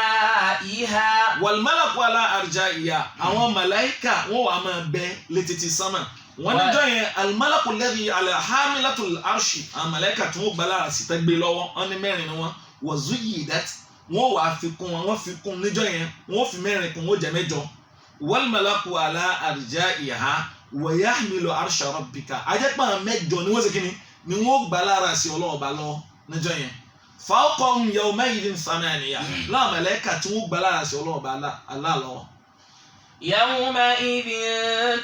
أرجائها. والملك على أرجائها àwọn màláíkà wọ́n wàá máa bẹ létí ti sánmà wọ́n níjọ́ yẹn الملك الذي على حاملة العرش àwọn màláíkà tí wọ́n gbà lára sí tẹ́ gbé lọ́wọ́ wọ́n ní mẹ́rin ni wọ́n وزيدت wọ́n wàá fi kún wọn wọ́n fi kún níjọ́ yẹn wọ́n fi mẹ́rin kún wọ́n jẹ́ mẹ́jọ. والملك على أرجائها ويحمل عرش ربك ajẹ́pà mẹ́jọ ni wọ́n ṣe kíni ni wọ́n gbà lára sí ọlọ́ọ̀bá lọ níjọ́ yẹn. فوقهم يومئذ ثمانية láwọn màláíkà tí wọ́n gbà lára sí ọlọ́ọ̀bá aláàlọ́. يومئذ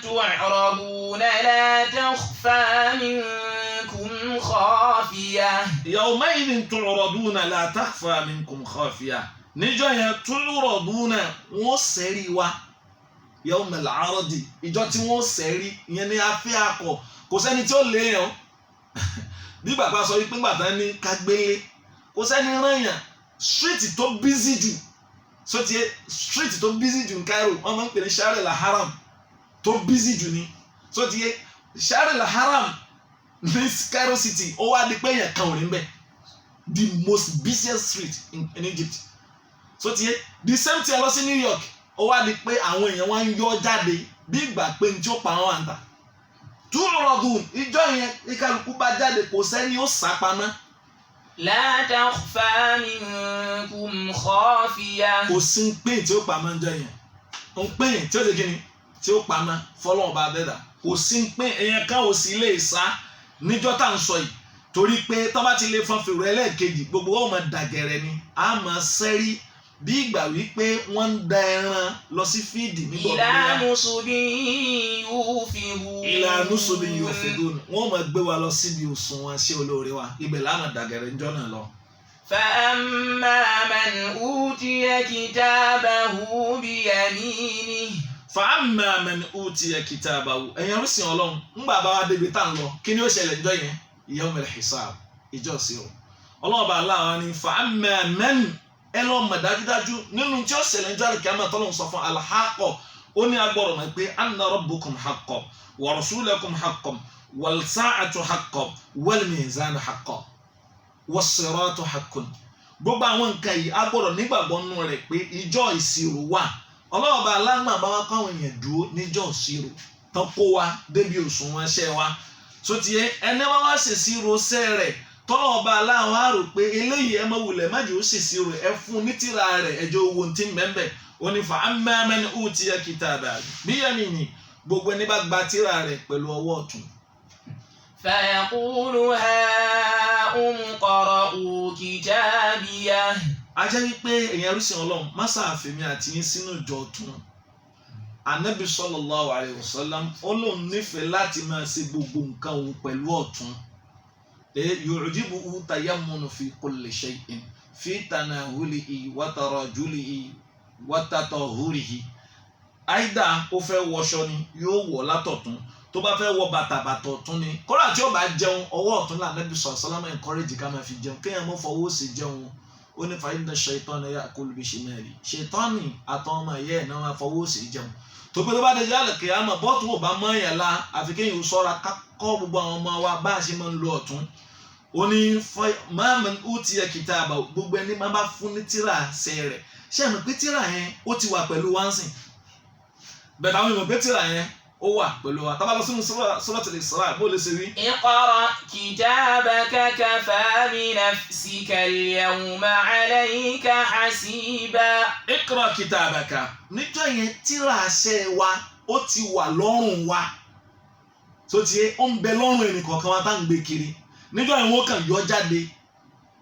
تعرضون لا تخفى منكم خافية. يومئذ تعرضون لا تخفى منكم خافية níjọ́ yẹn تعرضون wọ́n sẹ́rí wa يوم العرض ìjọ tí wọ́n sẹ́rí ìyẹn ní afẹ́ akọ kò sẹ́ni tí ó lé yẹn o bí bàbá sọ wípé gbàtà ní kágbélé kò sẹ́ni rányàn street tó busy jù sotie street tó busy jù ní Cairo wọ́n máa ń pè ní Shari al-Haram tó busy jù ní sotie Shari al-Haram ní Cairo city ó wá di pé èèyàn kan ò rí mbẹ the most busiest street in Egypt sotie the same thing lọ sí New York ó wá di pé àwọn èèyàn wá ń yọ jáde bí ìgbà pé ní tí ó pa wọn àǹtà túrọ̀dùn ìjọ yẹn ìkàlùkù bá jáde kò sẹ́ni ó sá pamọ́. لا تخفى منكم خافية. kò sí ń pè tí ó pamọ́ ńjọ́ yẹn ń pè tí ó ṣe kí ni tí ó pamọ́ fọlọ́run bá dẹ́dà kò sí ń pè èèyàn kan ò sí lè sá níjọ́ tá à ń sọ yìí torí pé tó bá ti lè fọn fèrè ẹlẹ́ẹ̀kejì gbogbo ó máa dàgẹ̀rẹ̀ ni a máa sẹ́rí bí ìgbà wípé wọ́n ń da ẹran lọ sí fíìdì nígbà ọ̀gbìn إلى نصب يوفضون. ìlà nùsùbí yóò fi dùn wọ́n máa gbé wa lọ síbi òṣùwọ̀n ṣé olóore wa ibẹ̀ láàmà dàgẹ̀rẹ̀ ńjọ́ náà lọ. فأما من أوتي كتابه بيمينه. فأما من أوتي كتابه ẹ̀yin orísìn ọlọ́run ńgbà bá wa débi tá à ń lọ kí ni ó ṣẹlẹ̀ ńjọ́ yẹn yawmul hisab ìjọ sí o ọlọ́run bá aláwa ni فأما من ẹ lọ mọ̀ dájúdájú nínú tí ó ṣẹlẹ̀ ńjọ́ àlùkìyámà tọ́lọ́run sọ fún al-haqq ó ní agbọ́dọ̀ mọ̀ pé anna rabbukum haqqun wa rasulukum haqqun wal sa'atu haqqun wal mizanu haqqun was siratu haqqun gbogbo àwọn nǹkan yìí agbọ́dọ̀ nígbàgbọ́ nínú rẹ̀ pé ìjọ ìṣirò wà ọlọ́ọ̀bá aláǹgbà bá wá káwọn èèyàn dúró níjọ́ ìṣirò tán kó wa débi òṣùwọ̀n ẹṣẹ́ wa tó ti yẹ ẹni wá wá ṣèṣirò ṣẹ́ rẹ̀ tọ́lọ́ọ̀bá aláwọ̀ á rò pé eléyìí ẹ máa wulẹ̀ má jẹ́ ó ṣèṣirò ẹ fún ní tírà rẹ̀ ẹjọ́ owó tí ń bẹ́ẹ̀ onífà amma man utiya kitabahu biyamini gbogbo ẹni bá gba tírà rẹ̀ pẹ̀lú ọwọ́ ọ̀tún. فيقول هاؤم اقرءوا كتابيه. a jẹ́ wípé èèyàn rúṣin ọlọ́run má ṣàfihàn àti yín sínú ìjọ ọ̀tún. Ànábì sallallahu alayhi wa sallam ó lóun nífẹ̀ẹ́ láti máa ṣe gbogbo nǹkan òun pẹ̀lú ọ̀tún yu'jibuhu tayammunu fi kulli shay'in fi tanahulihi wa tarajulihi wa tatahhurihi. Àìdá ó fẹ́ wọṣọ ni yóò wọ̀ látọ̀tún, tó bá fẹ́ wọ bàtà ọ̀tún ni. Kódà tí ó bá jẹun ọwọ́ ọ̀tún là Nábì sallallahu alaihi wasallam encourage ká máa fi jẹun, kéèyàn mọ́ fọwọ́ sí jẹun. Ó ní fa inna shaytana ya'kulu bi shimali, ṣètánì àtàwọn ọmọ ẹ̀yẹ́ ẹ̀ náà máa fọwọ́ sí jẹun. Tó pé tó bá dẹjọ́ àlẹ́ kìámà bọ́ọ̀tù ò bá mọ́ ẹ̀yàn la àfi kéèyàn sọ́ra kọ́ gbogbo àwọn ọmọ wa bá a ṣe máa ń lo ọ̀tún. Ó ní man utiya kitaba, gbogbo ẹni máa bá fún ní tírà ṣe rẹ̀. Ṣé àmì pé tírà yẹn ó ti wà pẹ̀lú wa ń sìn? Bẹ̀rẹ̀ àwọn èèyàn pé tírà yẹn ó wà pẹ̀lú wa. Tá bá lọ sínú Suratul Isra bó lè ṣe rí. Iqra kitabaka kafa bi nafsika al-yawma alayka hasiba. Iqra kitabaka. Níjọ́ yẹn tírà ṣe wa ó ti wà lọ́rùn wa. Tó ti yé ó ń bẹ lọ́rùn ẹnì kọ̀ọ̀kan wa tá ń gbé kiri. Níjọ́ yẹn wọ́n kàn yọ jáde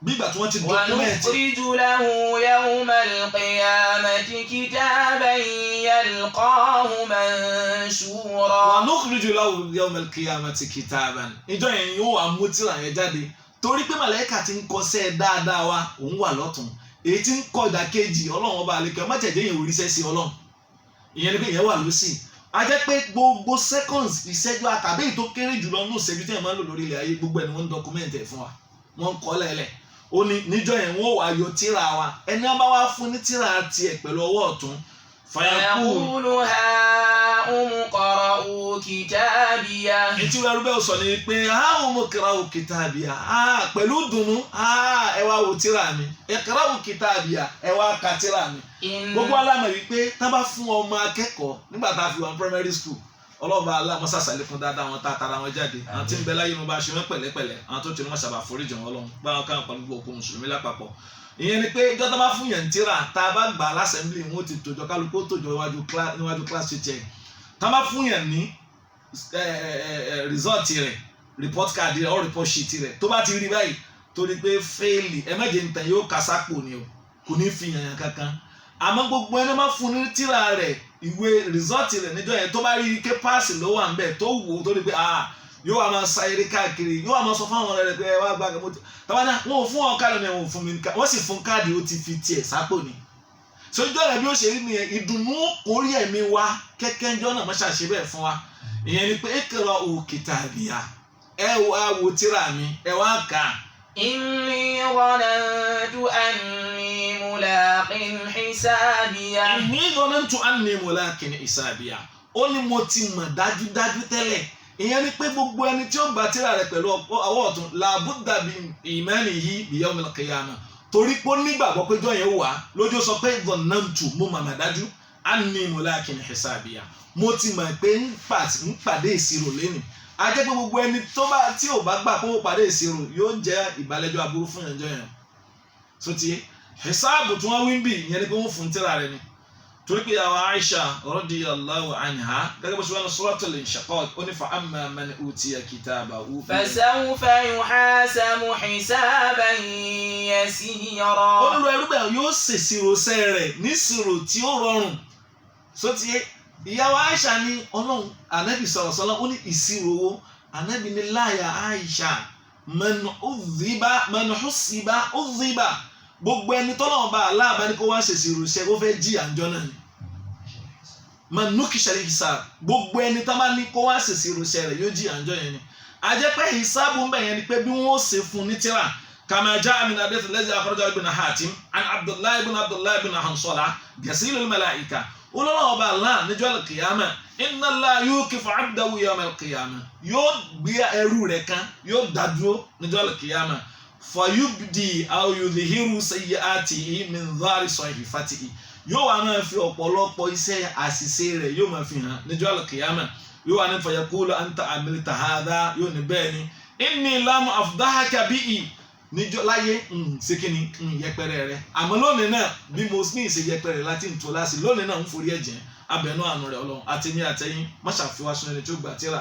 bí ìgbà tí wọ́n ti dọ́kúmẹ̀ntì. Wa nukhriju lahu yawmal qiyamati kitaban yalqahu manshura. Wa nukhriju lahu yawmal qiyamati kitaban. Níjọ́ yẹn yóò wá mú tírà yẹn jáde torí pé màláíkà ti ń kọsẹ́ dáadáa wa òun wà lọ́tún, èyí tí ń kọ ìdàkejì Ọlọ́run ọba àlekẹ́ má tẹ̀jẹ́ yẹn oríṣẹ́ sí Ọlọ́run, ìyẹn ni pé ìyẹn wà lósì. A jẹ́ pé gbogbo seconds ìṣẹ́jú àkàbí èyí tó kéré jùlọ ní ìṣẹ́jú tí ẹ̀ máa ń lò lórí ilẹ̀ ayé gbogbo ẹni wọ́n ń dọkumẹ́ntì ẹ̀ fún wa, wọ́n ń kọ́ lẹ́lẹ̀. Ó ní níjọ́ yẹn wọ́n wá yọ tírà wa, ẹni wọ́n bá wá fún ní tírà tiẹ̀ pẹ̀lú ọwọ́ ọ̀tún. Fayaqulu ha'um iqra'u kitabiya. Ètí ìwé arúgbó sọ ni pé ha'um iqra'u kitabiya, pẹ̀lú dùnú ẹ wá wo tírà mi, iqra'u kitabiya ẹ wá ka tírà mi. Gbogbo alámọ̀ wípé tá bá fún ọmọ akẹ́kọ̀ọ́ nígbà tá a fi wà ní primary school, ọlọ́ba alámọ́sàsàlẹ̀ fún dáadáa wọn tá a tara wọn jáde, àwọn tí ń bẹ láyé wọn bá ṣe wọn pẹ̀lẹ́pẹ̀lẹ́, àwọn tó ti ní wọn sábà foríjì wọn Ọlọ́run bá wọn káwọn pẹ̀lú gbogbo mùsùlùmí lápapọ̀. Ìyẹn ni pé ìjọ tó bá fún yẹn tírà tá a bá gbà lásẹ̀mílì wọn ó ti tòjọ kálukú tòjọ níwájú class teacher. Tá a bá fún yẹn ní result rẹ̀, report card rẹ̀ or report sheet rẹ̀, tó bá ti rí báyìí torí pé fail ẹ méje ń tàn yóò kásápò ni o, kò ní fi yàn kankan. Àmọ́ gbogbo ẹni máa fún ní tírà rẹ̀ ìwé result rẹ̀ níjọ́ yẹn tó bá rí ike pass ló wà ńbẹ̀ tó wò ó tó rí pé yóò wá máa sa eré káàkiri, yóò wá máa sọ fún àwọn ọ̀rẹ́ rẹ̀ pé ẹ wá gbàgbé mo ti tàbá náà wọn ò fún ọ káàdì náà wọn ò fún mi ká wọ́n sì fún káàdì ó ti fi tiẹ̀ sápò ni. Sójú ọ̀rẹ́ bí ó ṣe rí nìyẹn, ìdùnnú orí ẹ̀mí wa kẹ́kẹ́ ńjọ́ náà mọ́ṣá ṣe bẹ́ẹ̀ fún wa. Ìyẹn ni pé iqra'u kitabiya, ẹ wá wo tírà mi ẹ wá kà. Inni dhanantu anni mulaqin hisabiya. Inni dhanantu anni mulaqin hisabiya. Ó ní mo ti mọ̀ dájúdájú tẹ́lẹ̀. Ìyẹn ni pé gbogbo ẹni tí ó gba tírà rẹ̀ pẹ̀lú ọwọ́ ọ̀tún làbúdà bí imanihi bi yawmil qiyamah. Torí pé ó nígbàgbọ́ pé jọ́ yẹn wà lójú sọ pé dhanantu mo mọ̀ dájú anni mulaqin hisabiya. Mo ti mọ̀ pé ń pàdé ìṣirò lẹ́nu. A jẹ́ pé gbogbo ẹni tí ò bá gbà pé ó pàdé ìṣirò yóò jẹ́ ìbálẹ́jọ́ aburú fún ẹ̀jọ́ yẹn. So ti hisabu tí wọ́n wí ń bì ìyẹn ni pé wọ́n fún tírà rẹ̀ ni. Torí pé àwọn Aisha radiyallahu anha gẹ́gẹ́ bó ṣe wà ní Suratul Inshiqaq ó ní fa amma man utiya kitabahu fasawfa yuhasabu hisaban yasira. Olùrọ̀ ẹrú bẹ́ẹ̀ yóò ṣèṣirò sẹ́ rẹ̀ níṣirò tí ó rọrùn. So ti ìyàwó Aisha ní Ọlọ́run Ànábì sallallahu alaihi wasallam ó ní ìṣirò owó. Ànábì ní láyà Aisha man husiba udhiba. Gbogbo ẹni tọ́lọ́run bá aláàbá ní kó wá ṣèṣirò iṣẹ́ ó fẹ́ jí àjọ náà ni. Man nukisha al-hisab, gbogbo ẹni tó bá ní kó wá ṣèṣirò iṣẹ́ rẹ̀ yóò jí àjọ yẹn ni. A jẹ́ pé hisabu ń bẹ̀ yẹn ni pé bí wọ́n ṣe fún ní tírà. Kama ja'a min hadith alladhi akhrajahu Ibn Hatim an Abdullah ibn Hansalah ghasilul malaika. Olọ́lọ́wọ́ ọba Allah níjọ́ al-qiyamah inna Allah yuqifu 'abdahu yawm al-qiyamah. Yóò gbé ẹrú rẹ̀ kan yóò dádúró níjọ́ al-qiyamah. Fayubdi aw yudhihiru sayyi'atihi min dhari sahifatihi. Yóò wá máa fi ọ̀pọ̀lọpọ̀ iṣẹ́ àṣìṣe rẹ̀ yóò máa fi hàn níjọ́ al-qiyamah. Yóò wá ní fayaqulu anta amilta hadha, yóò ní bẹ́ẹ̀ ni inni lam afdahaka bihi. Níjọ́ láyé ṣékìní yẹpẹrẹ rẹ̀, àmọ́ lónìí náà bí mo ní ìṣe yẹpẹrẹ láti ń tó láti lónìí náà ń forí ẹ̀jẹ̀ abẹnú àánú rẹ̀ Ọlọ́run àti ní àtẹ̀yìn má ṣàfihàn sínú ẹni tí ó gbà tírà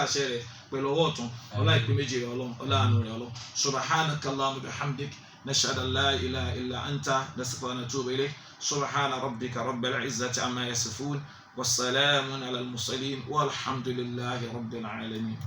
àṣẹ rẹ̀ pẹ̀lú ọwọ́ ọ̀tún ọlá ìpín méjì rẹ̀ Ọlọ́run ọlá àánú rẹ̀ Ọlọ́run. Subhanaka Allahumma bihamdik nashhadu an la ilaha illa anta nastaghfiruka wa natubu ilayk. Subhana rabbika rabbil izzati amma yasifun wassalamun ala al-mursalin walhamdulillahi rabbil alamin.